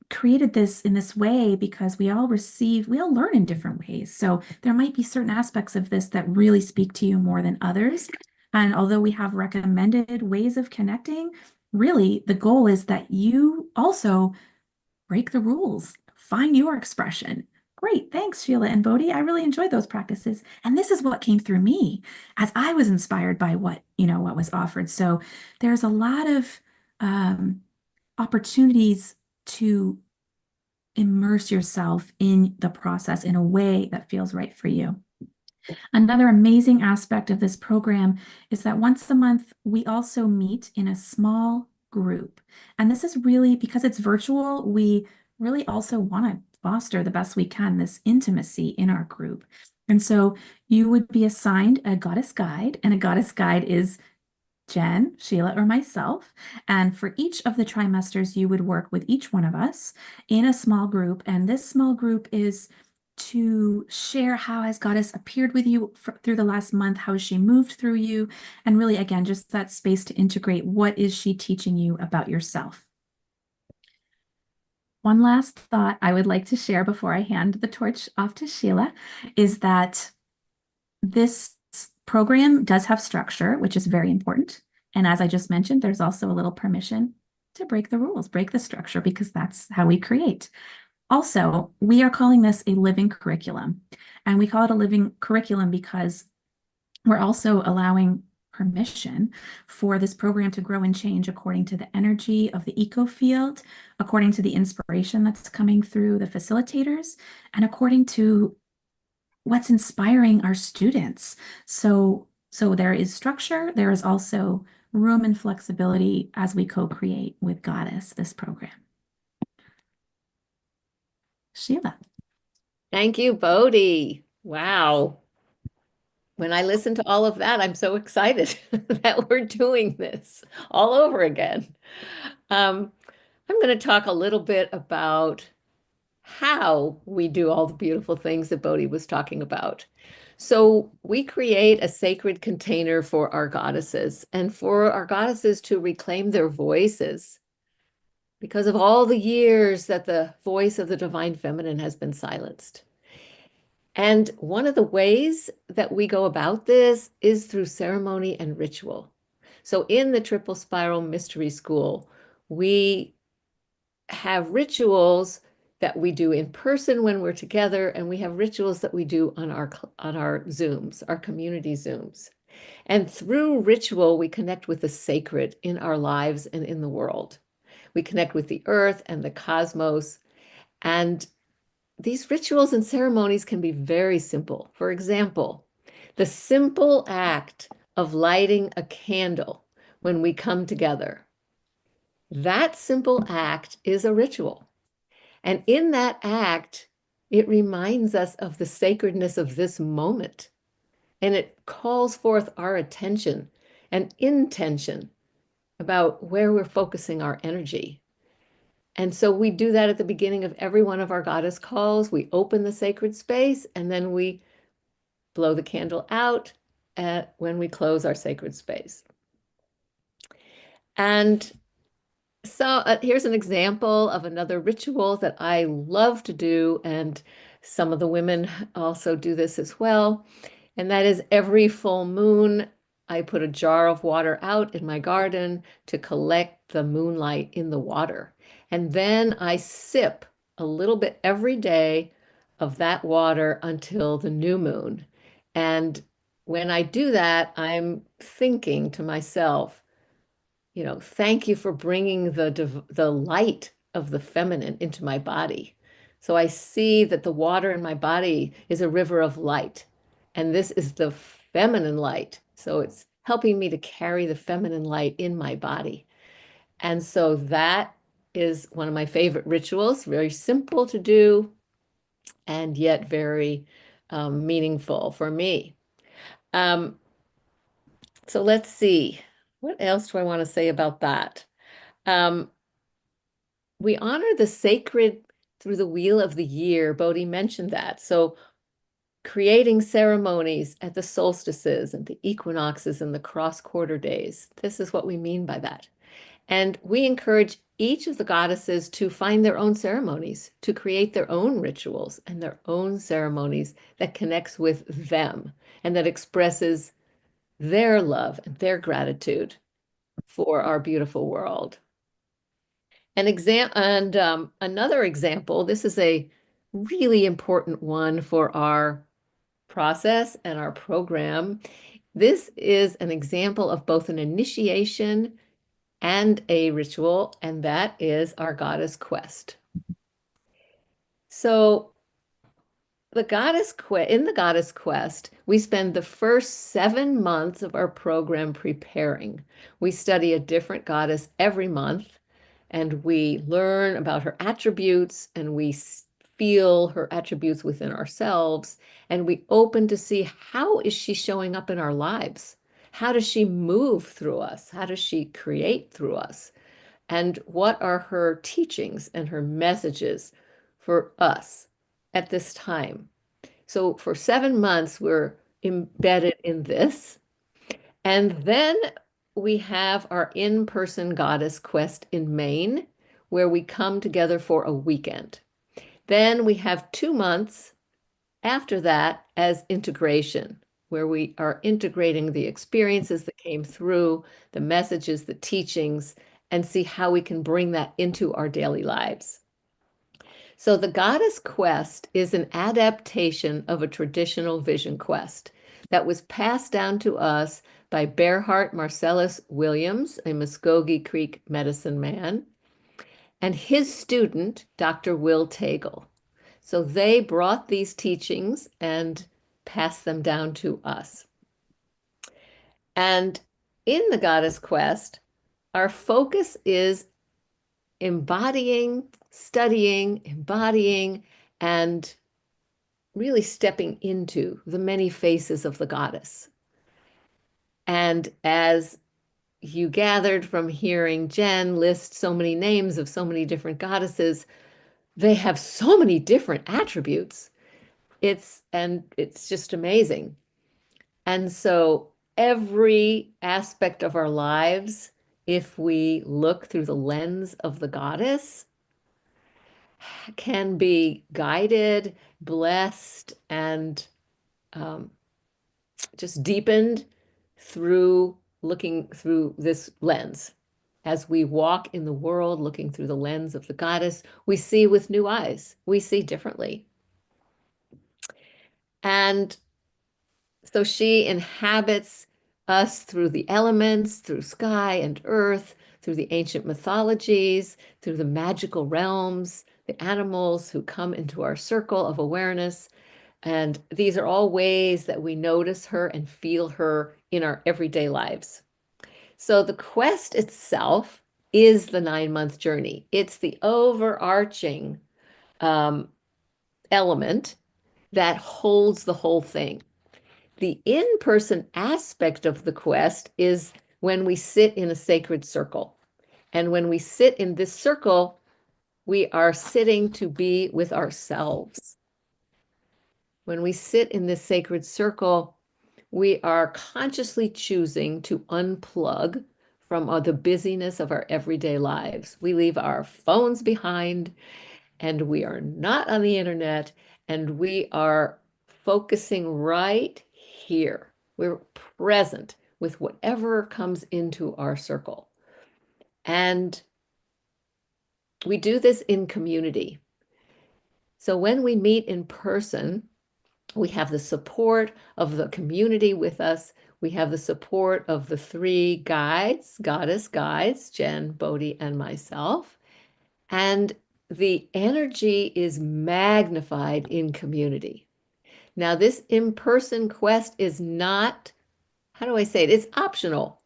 created this in this way because we all learn in different ways. So there might be certain aspects of this that really speak to you more than others. And although we have recommended ways of connecting, really the goal is that you also break the rules, find your expression. Great, thanks, Sheila and Bodhi. I really enjoyed those practices. And this is what came through me as I was inspired by what was offered. So there's a lot of opportunities to immerse yourself in the process in a way that feels right for you. Another amazing aspect of this program is that once a month, we also meet in a small group. And this is really, because it's virtual, we really also want to foster the best we can this intimacy in our group. And so you would be assigned a goddess guide, and a goddess guide is Jen, Sheila, or myself. And for each of the trimesters, you would work with each one of us in a small group. And this small group is to share how has Goddess appeared with you through the last month, how has she moved through you, and really, again, just that space to integrate what is she teaching you about yourself. One last thought I would like to share before I hand the torch off to Sheila is that this program does have structure, which is very important. And as I just mentioned, there's also a little permission to break the rules, break the structure, because that's how we create. Also, we are calling this a living curriculum. And we call it a living curriculum because we're also allowing permission for this program to grow and change according to the energy of the eco field, according to the inspiration that's coming through the facilitators, and according to what's inspiring our students. So there is structure, there is also room and flexibility as we co-create with Goddess this program. Sheila. Thank you, Bodhi. Wow. When I listen to all of that, I'm so excited that we're doing this all over again. I'm going to talk a little bit about how we do all the beautiful things that Bodhi was talking about. So we create a sacred container for our goddesses and for our goddesses to reclaim their voices because of all the years that the voice of the divine feminine has been silenced. And one of the ways that we go about this is through ceremony and ritual. So in the Triple Spiral Mystery School, we have rituals that we do in person when we're together, and we have rituals that we do on our Zooms, our community Zooms. And through ritual, we connect with the sacred in our lives and in the world. We connect with the earth and the cosmos. And these rituals and ceremonies can be very simple. For example, the simple act of lighting a candle when we come together. That simple act is a ritual. And in that act, it reminds us of the sacredness of this moment. And it calls forth our attention and intention about where we're focusing our energy. And so we do that at the beginning of every one of our goddess calls. We open the sacred space, and then we blow the candle out when we close our sacred space. And so here's an example of another ritual that I love to do, and some of the women also do this as well. And that is every full moon, I put a jar of water out in my garden to collect the moonlight in the water. And then I sip a little bit every day of that water until the new moon. And when I do that, I'm thinking to myself, thank you for bringing the light of the feminine into my body. So I see that the water in my body is a river of light. And this is the feminine light. So it's helping me to carry the feminine light in my body. And so that is one of my favorite rituals, very simple to do, and yet very meaningful for me. So let's see. What else do I want to say about that? We honor the sacred through the wheel of the year. Bodhi mentioned that. So creating ceremonies at the solstices and the equinoxes and the cross-quarter days. This is what we mean by that. And we encourage each of the goddesses to find their own ceremonies, to create their own rituals and their own ceremonies that connects with them and that expresses their love and their gratitude for our beautiful world. Another example, this is a really important one for our process and our program. This is an example of both an initiation and a ritual, and that is our goddess quest. So in the goddess quest, we spend the first 7 months of our program preparing. We study a different goddess every month, and we learn about her attributes, and we feel her attributes within ourselves, and we open to see how is she showing up in our lives? How does she move through us? How does she create through us? And what are her teachings and her messages for us at this time? So for 7 months, we're embedded in this. And then we have our in-person goddess quest in Maine, where we come together for a weekend. Then we have 2 months after that as integration, where we are integrating the experiences that came through, the messages, the teachings, and see how we can bring that into our daily lives. So the goddess quest is an adaptation of a traditional vision quest that was passed down to us by Berhart Marcellus Williams, a Muskogee Creek medicine man, and his student, Dr. Will Tagle. So they brought these teachings and passed them down to us. And in the goddess quest, our focus is embodying, and really stepping into the many faces of the goddess. And as you gathered from hearing Jen list so many names of so many different goddesses, they have so many different attributes. It's just amazing. And so every aspect of our lives, if we look through the lens of the goddess, can be guided, blessed, and just deepened through looking through this lens. As we walk in the world looking through the lens of the goddess, we see with new eyes. We see differently. And so she inhabits us through the elements, through sky and earth, through the ancient mythologies, through the magical realms, the animals who come into our circle of awareness. And these are all ways that we notice her and feel her in our everyday lives. So the quest itself is the 9-month journey. It's the overarching element that holds the whole thing. The in-person aspect of the quest is when we sit in a sacred circle. And when we sit in this circle, we are sitting to be with ourselves. When we sit in this sacred circle, we are consciously choosing to unplug from the busyness of our everyday lives. We leave our phones behind, and we are not on the internet, and we are focusing right here. We're present with whatever comes into our circle. And we do this in community. So when we meet in person, we have the support of the community with us. We have the support of the 3 guides, goddess guides, Jen, Bodhi, and myself. And the energy is magnified in community. Now, this in-person quest is not, how do I say it? It's optional.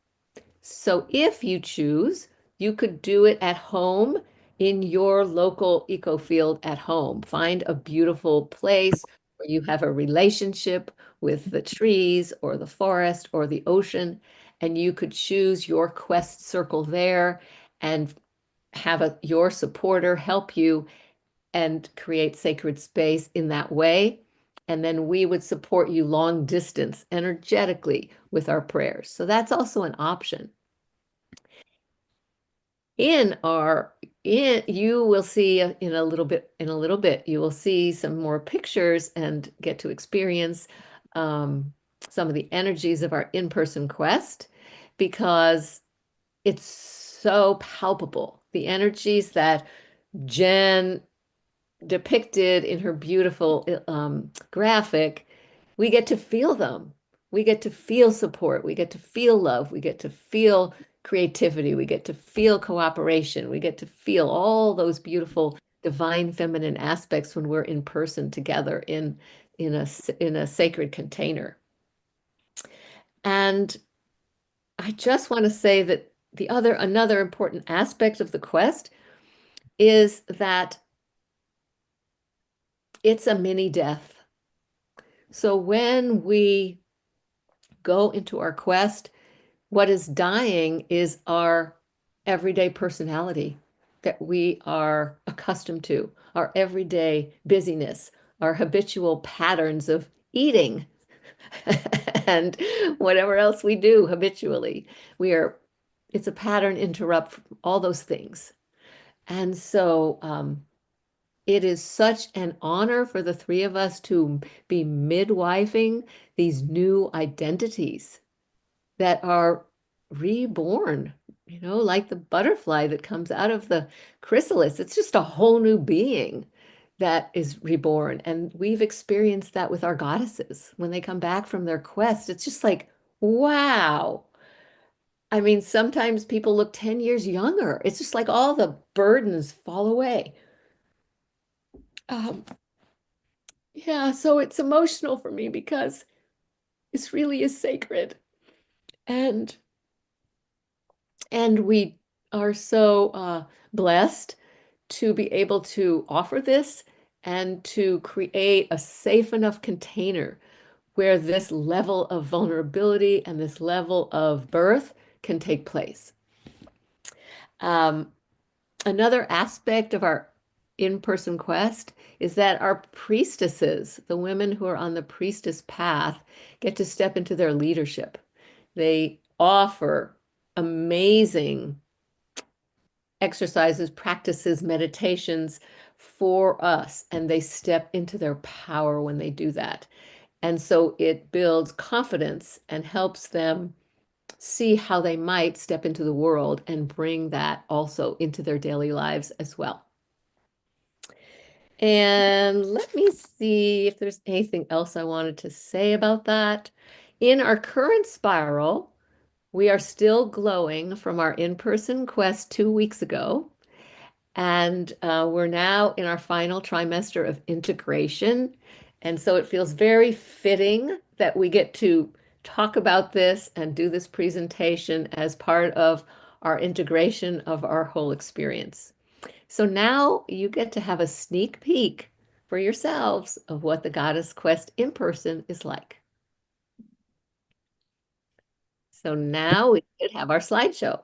So if you choose, you could do it at home in your local eco field at home. Find a beautiful place where you have a relationship with the trees or the forest or the ocean, and you could choose your quest circle there and have your supporter help you and create sacred space in that way. And then we would support you long distance energetically with our prayers. So that's also an option. You will see in a little bit, you will see some more pictures and get to experience some of the energies of our in-person quest, because it's so palpable. The energies that Jen depicted in her beautiful graphic, we get to feel them. We get to feel support. We get to feel love. We get to feel creativity. We get to feel cooperation. We get to feel all those beautiful divine feminine aspects when we're in person together in a sacred container. And I just want to say that another important aspect of the quest is that it's a mini death. So when we go into our quest, what is dying is our everyday personality that we are accustomed to, our everyday busyness, our habitual patterns of eating and whatever else we do habitually. It's a pattern interrupt all those things. And so it is such an honor for the three of us to be midwifing these new identities that are reborn, like the butterfly that comes out of the chrysalis. It's just a whole new being that is reborn. And we've experienced that with our goddesses. When they come back from their quest, it's just like, wow. I mean, sometimes people look 10 years younger. It's just like all the burdens fall away. Yeah, so it's emotional for me because this really is sacred. And we are so blessed to be able to offer this and to create a safe enough container where this level of vulnerability and this level of birth can take place. Another aspect of our in-person quest is that our priestesses, the women who are on the priestess path, get to step into their leadership. They offer amazing exercises, practices, meditations for us, and they step into their power when they do that. And so it builds confidence and helps them see how they might step into the world and bring that also into their daily lives as well. And let me see if there's anything else I wanted to say about that. In our current spiral, we are still glowing from our in-person quest 2 weeks ago. And we're now in our final trimester of integration. And so it feels very fitting that we get to talk about this and do this presentation as part of our integration of our whole experience. So now you get to have a sneak peek for yourselves of what the Goddess Quest in person is like. So now we could have our slideshow.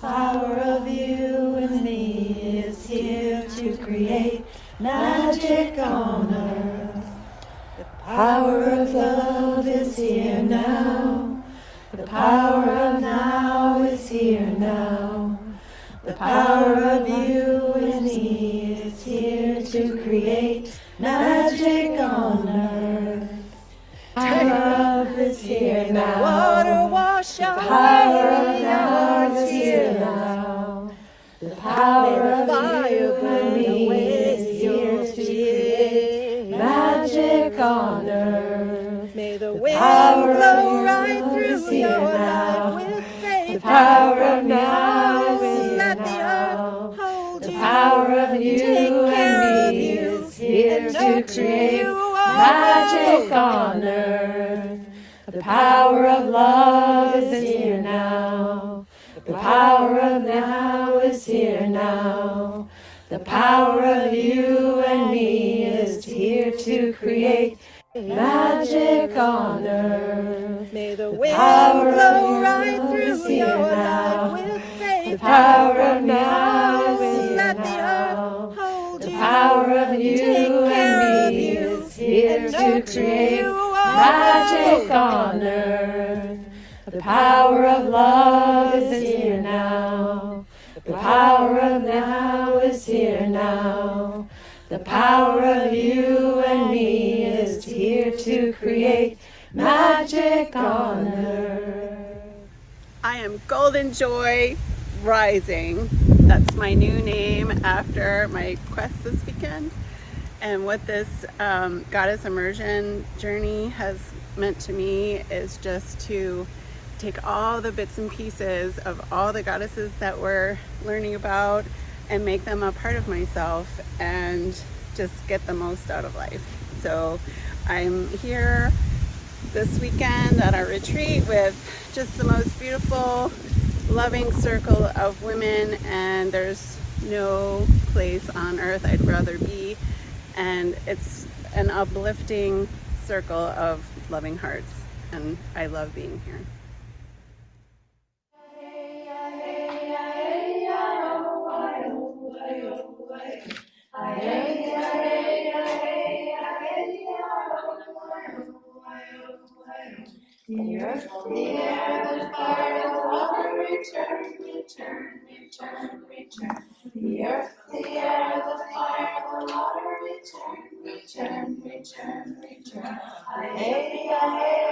power of you and me is here to create magic on earth. The power of love is here now. The power of now is here now. The power of you and me is here to create magic on earth. Power of is here now. Water wash out. The power of now is here now. The power of you and me is here to create magic on earth. May the wind blow right through your life with faith. The power of now is here now. The power of you and me is here to create magic on earth. The power of love is here now. The power of now is here now. The power of you and me is here to create magic on earth. May the wind blow right through your life with faith. The power of now is here now. The power of you and me is here to create magic on earth. The power of love is here now. The power of now is here now. The power of you and me is here to create magic on earth. I am Golden Joy Rising. That's my new name after my quest this weekend. And what this goddess immersion journey has meant to me is just to take all the bits and pieces of all the goddesses that we're learning about and make them a part of myself and just get the most out of life. So I'm here this weekend at our retreat with just the most beautiful, loving circle of women, and there's no place on earth I'd rather be. And it's an uplifting circle of loving hearts, and I love being here. The earth, the air, the fire, the water, return, return, return, return. The earth, the air, the fire, the water, return, return, return, return. Hey, hey, hey,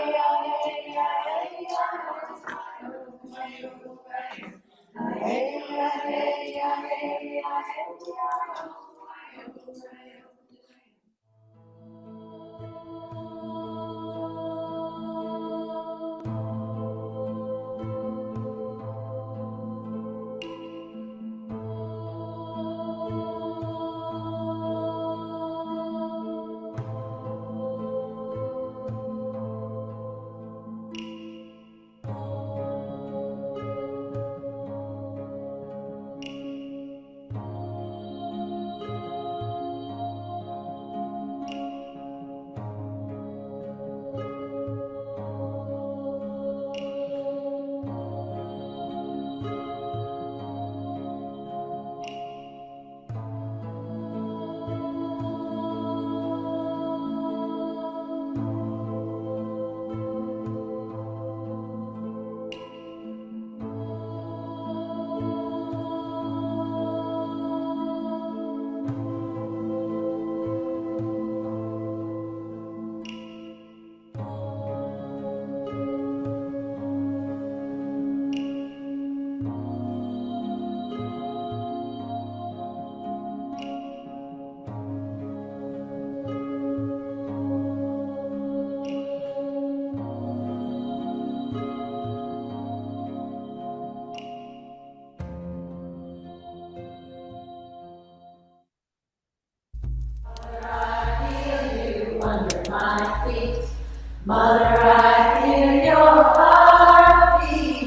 under my feet. Mother, I feel your heartbeat.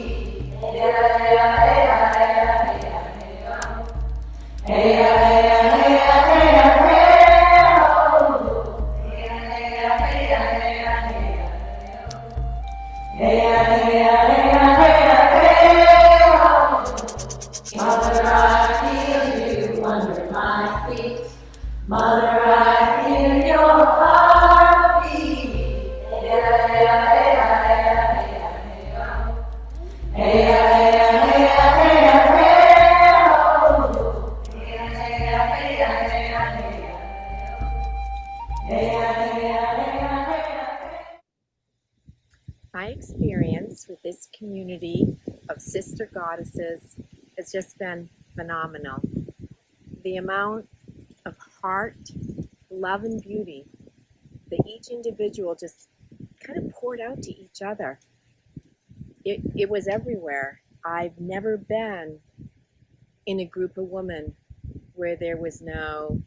my feet. Mother, I feel your heartbeat. Hey, My experience with this community of sister goddesses has just been phenomenal. The amount of heart, love, and beauty that each individual just kind of poured out to each other. It was everywhere. I've never been in a group of women where there was no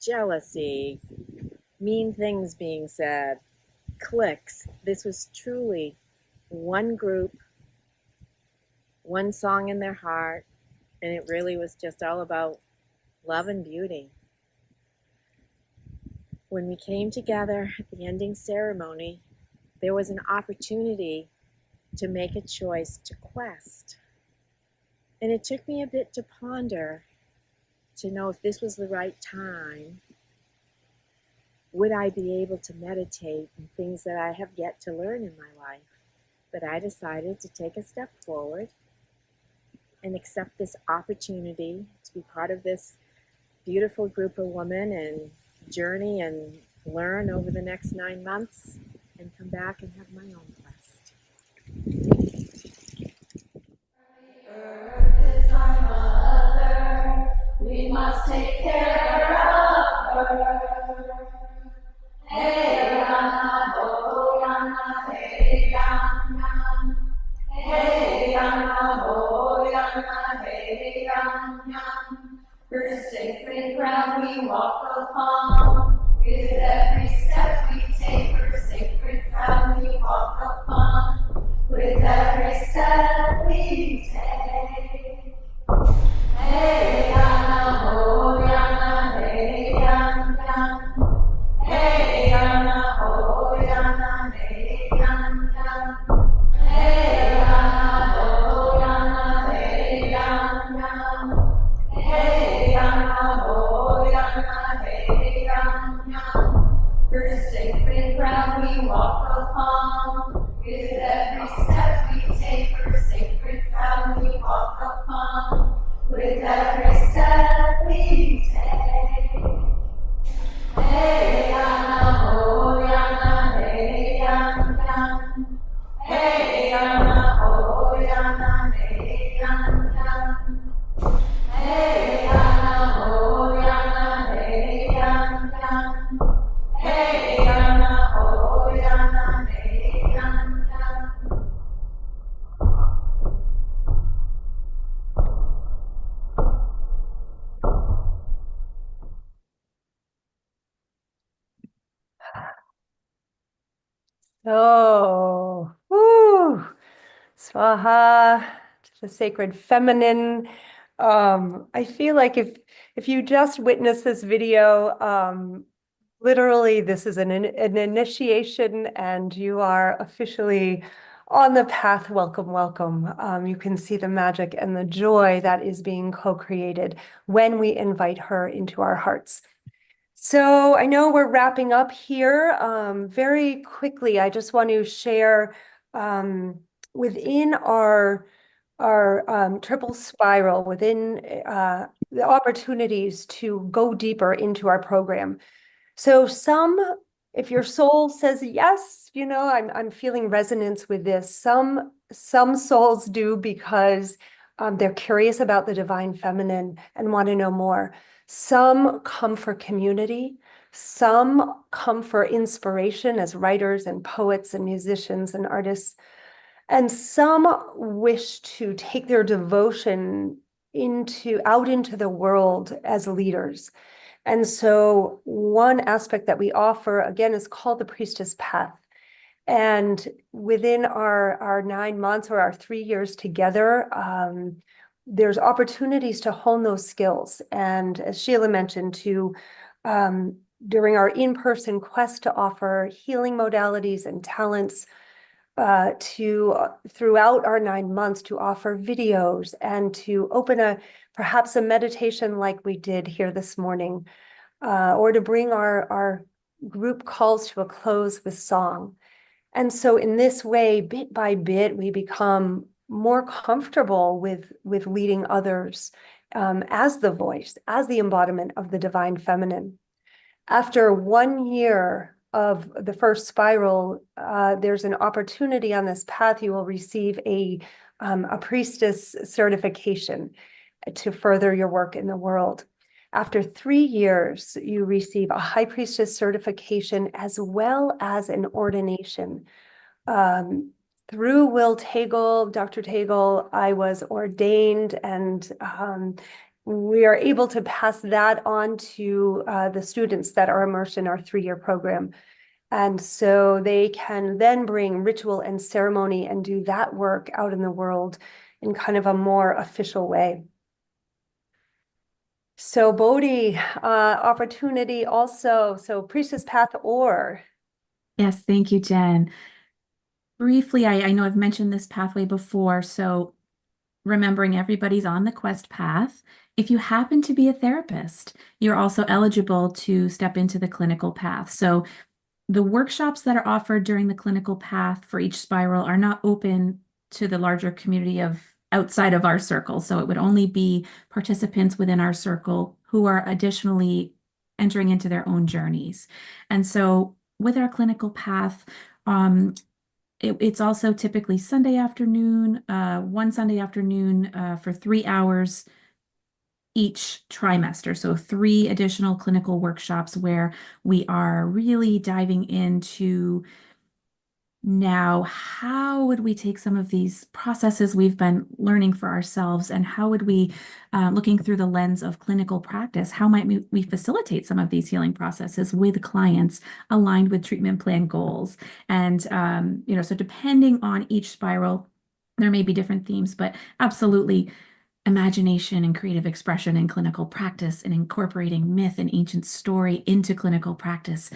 jealousy, mean things being said, cliques. This was truly one group, one song in their heart, and it really was just all about love and beauty. When we came together at the ending ceremony, there was an opportunity to make a choice to quest. And it took me a bit to ponder, to know if this was the right time. Would I be able to meditate on things that I have yet to learn in my life? But I decided to take a step forward and accept this opportunity to be part of this beautiful group of women and journey and learn over the next 9 months and come back and have my own quest. Earth is our mother, we must take care of her. Hey, Yana, oh, Yana, hey, Yana. Hey, Yana, oh, Yana, hey, Yana. Her sacred ground we walk upon. With every step we take, her sacred ground we walk upon. With every step we take. Hey, Yana, oh, Yana, hey, Yana. Hey, Yana, oh, Yana, hey, Yana. Hey, Yana, oh, Yana, hey, Yana. Hey, Yana, oh, Yana, hey, Yana. Her sacred ground we walk upon. With every step we take, her sacred ground we walk upon. With every step we take. Hey, Yana, oh, Yana, hey, Yana. Hey, Yana, oh, Yana, hey, Yana. Hey, Yana, oh, Yana, hey, Yana. Hey, Yana, oh, Yana, hey, Yana. So, woo, Swaha to the sacred feminine. I feel like if you just witnessed this video, literally this is an initiation, and you are officially on the path. Welcome, welcome. You can see the magic and the joy that is being co-created when we invite her into our hearts. So I know we're wrapping up here. Very quickly, I just want to share within our triple spiral, within the opportunities to go deeper into our program. So if your soul says yes, I'm feeling resonance with this. Some souls do because they're curious about the divine feminine and want to know more. Some come for community. Some come for inspiration as writers and poets and musicians and artists. And some wish to take their devotion out into the world as leaders. And so one aspect that we offer, again, is called the priestess path. And within our 9 months or our 3 years together, there's opportunities to hone those skills. And as Sheila mentioned, during our in-person quest to offer healing modalities and talents, throughout our 9 months to offer videos and to open perhaps a meditation like we did here this morning, or to bring our group calls to a close with song. And so in this way, bit by bit, we become more comfortable with leading others as the voice, as the embodiment of the divine feminine. After 1 year of the first spiral, there's an opportunity on this path. You will receive a priestess certification to further your work in the world. After 3 years, you receive a high priestess certification as well as an ordination. Through Will Tagle, Dr. Tagle, I was ordained, and we are able to pass that on to the students that are immersed in our 3-year program. And so they can then bring ritual and ceremony and do that work out in the world in kind of a more official way. So Bodhi, opportunity also, so priestess path or. Yes, thank you, Jen. Briefly, I know I've mentioned this pathway before, so remembering everybody's on the quest path. If you happen to be a therapist, you're also eligible to step into the clinical path. So the workshops that are offered during the clinical path for each spiral are not open to the larger community of outside of our circle. So it would only be participants within our circle who are additionally entering into their own journeys. And so with our clinical path, it's also typically Sunday afternoon, one Sunday afternoon for 3 hours each trimester. So 3 additional clinical workshops where we are really diving into now, how would we take some of these processes we've been learning for ourselves, and how would we, looking through the lens of clinical practice, how might we facilitate some of these healing processes with clients aligned with treatment plan goals? And, so depending on each spiral, there may be different themes, but absolutely imagination and creative expression in clinical practice, and incorporating myth and ancient story into clinical practice,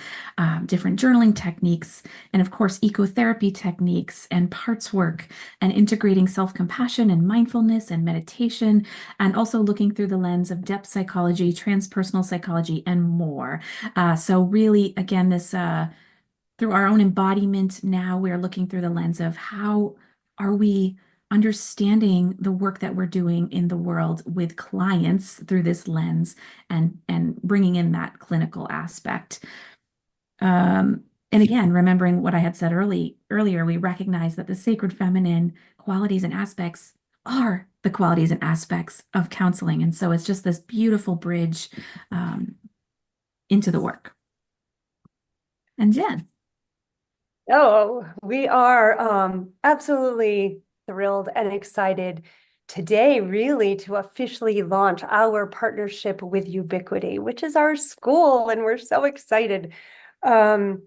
different journaling techniques, and of course, ecotherapy techniques and parts work, and integrating self-compassion and mindfulness and meditation, and also looking through the lens of depth psychology, transpersonal psychology, and more. So really, again, this through our own embodiment, now we're looking through the lens of how are we understanding the work that we're doing in the world with clients through this lens, and bringing in that clinical aspect. And again, remembering what I had said earlier, we recognize that the sacred feminine qualities and aspects are the qualities and aspects of counseling. And so it's just this beautiful bridge into the work. And Jen. Oh, we are absolutely thrilled and excited today, really, to officially launch our partnership with Ubiquity, which is our school, and we're so excited. Essentially,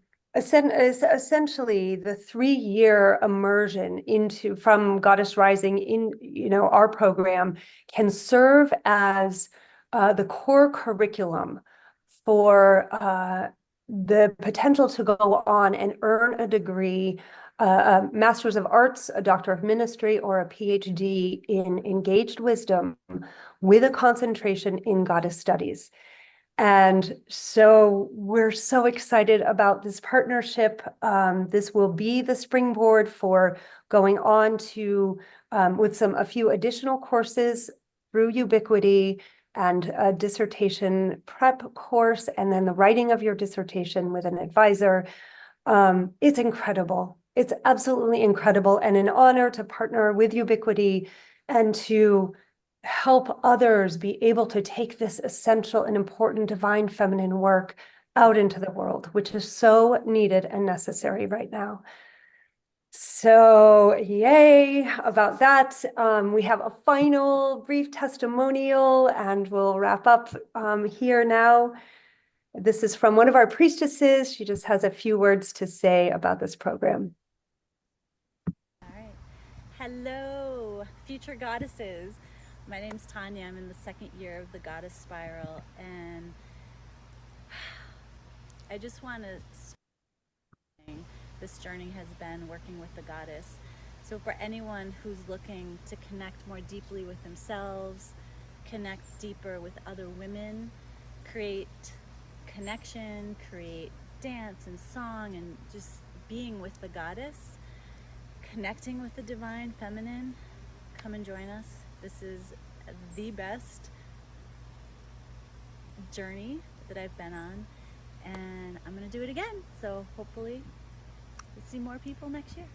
the 3-year immersion from Goddess Rising in our program can serve as the core curriculum for the potential to go on and earn a degree, a Master's of Arts, a Doctor of Ministry, or a PhD in Engaged Wisdom with a concentration in Goddess Studies. And so we're so excited about this partnership. This will be the springboard for going on to with a few additional courses through Ubiquity, and a dissertation prep course, and then the writing of your dissertation with an advisor. It's incredible. It's absolutely incredible, and an honor to partner with Ubiquity and to help others be able to take this essential and important divine feminine work out into the world, which is so needed and necessary right now. So yay about that. We have a final brief testimonial, and we'll wrap up here now. This is from one of our priestesses. She just has a few words to say about this program. All right. Hello, future goddesses. My name's Tanya. I'm in the 2nd year of the Goddess Spiral, and I just want to this journey has been working with the goddess. So for anyone who's looking to connect more deeply with themselves, connect deeper with other women, create connection, create dance and song, and just being with the goddess, connecting with the divine feminine, come and join us. This is the best journey that I've been on, and I'm going to do it again. So hopefully we'll see more people next year.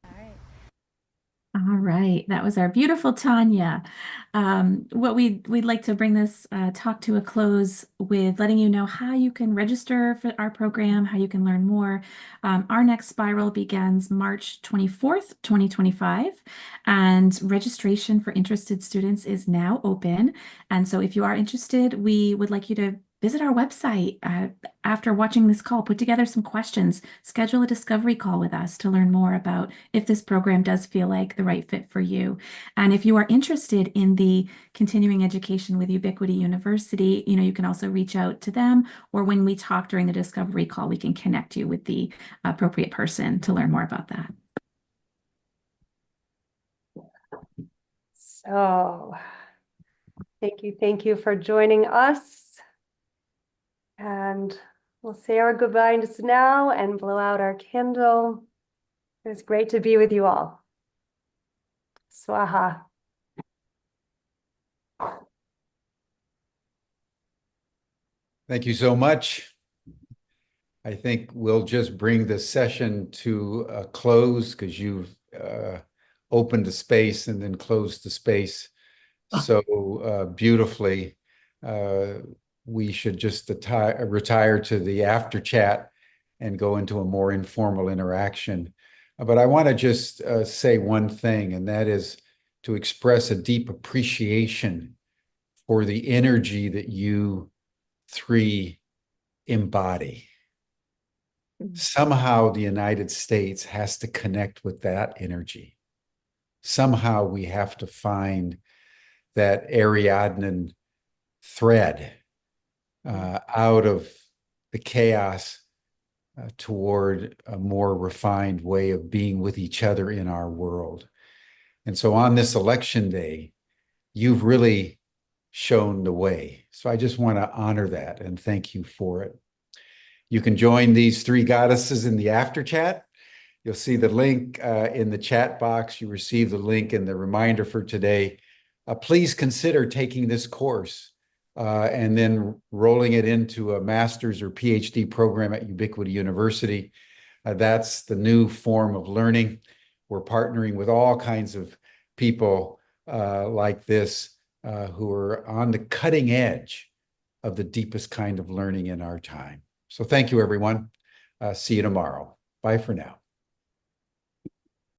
All right. All right, that was our beautiful Tanya. What we'd like to bring this talk to a close with letting you know how you can register for our program, how you can learn more. Our next spiral begins March 24th, 2025, and registration for interested students is now open. And so if you are interested, we would like you to visit our website after watching this call, put together some questions, schedule a discovery call with us to learn more about if this program does feel like the right fit for you. And if you are interested in the continuing education with Ubiquity University, you can also reach out to them, or when we talk during the discovery call, we can connect you with the appropriate person to learn more about that. So, thank you for joining us. And we'll say our goodbyes now and blow out our candle. It was great to be with you all. Swaha. Thank you so much. I think we'll just bring this session to a close because you've opened the space and then closed the space so beautifully. We should just retire to the after chat and go into a more informal interaction. But I want to just say one thing, and that is to express a deep appreciation for the energy that you three embody. Somehow the United States has to connect with that energy. Somehow we have to find that Ariadne thread out of the chaos toward a more refined way of being with each other in our world. And so on this election day, you've really shown the way. So I just want to honor that and thank you for it. You can join these three goddesses in the after chat. You'll see the link in the chat box. You receive the link in the reminder for today. Please consider taking this course and then rolling it into a master's or PhD program at Ubiquity University. That's the new form of learning. We're partnering with all kinds of people like this who are on the cutting edge of the deepest kind of learning in our time. So thank you, everyone. See you tomorrow. Bye for now.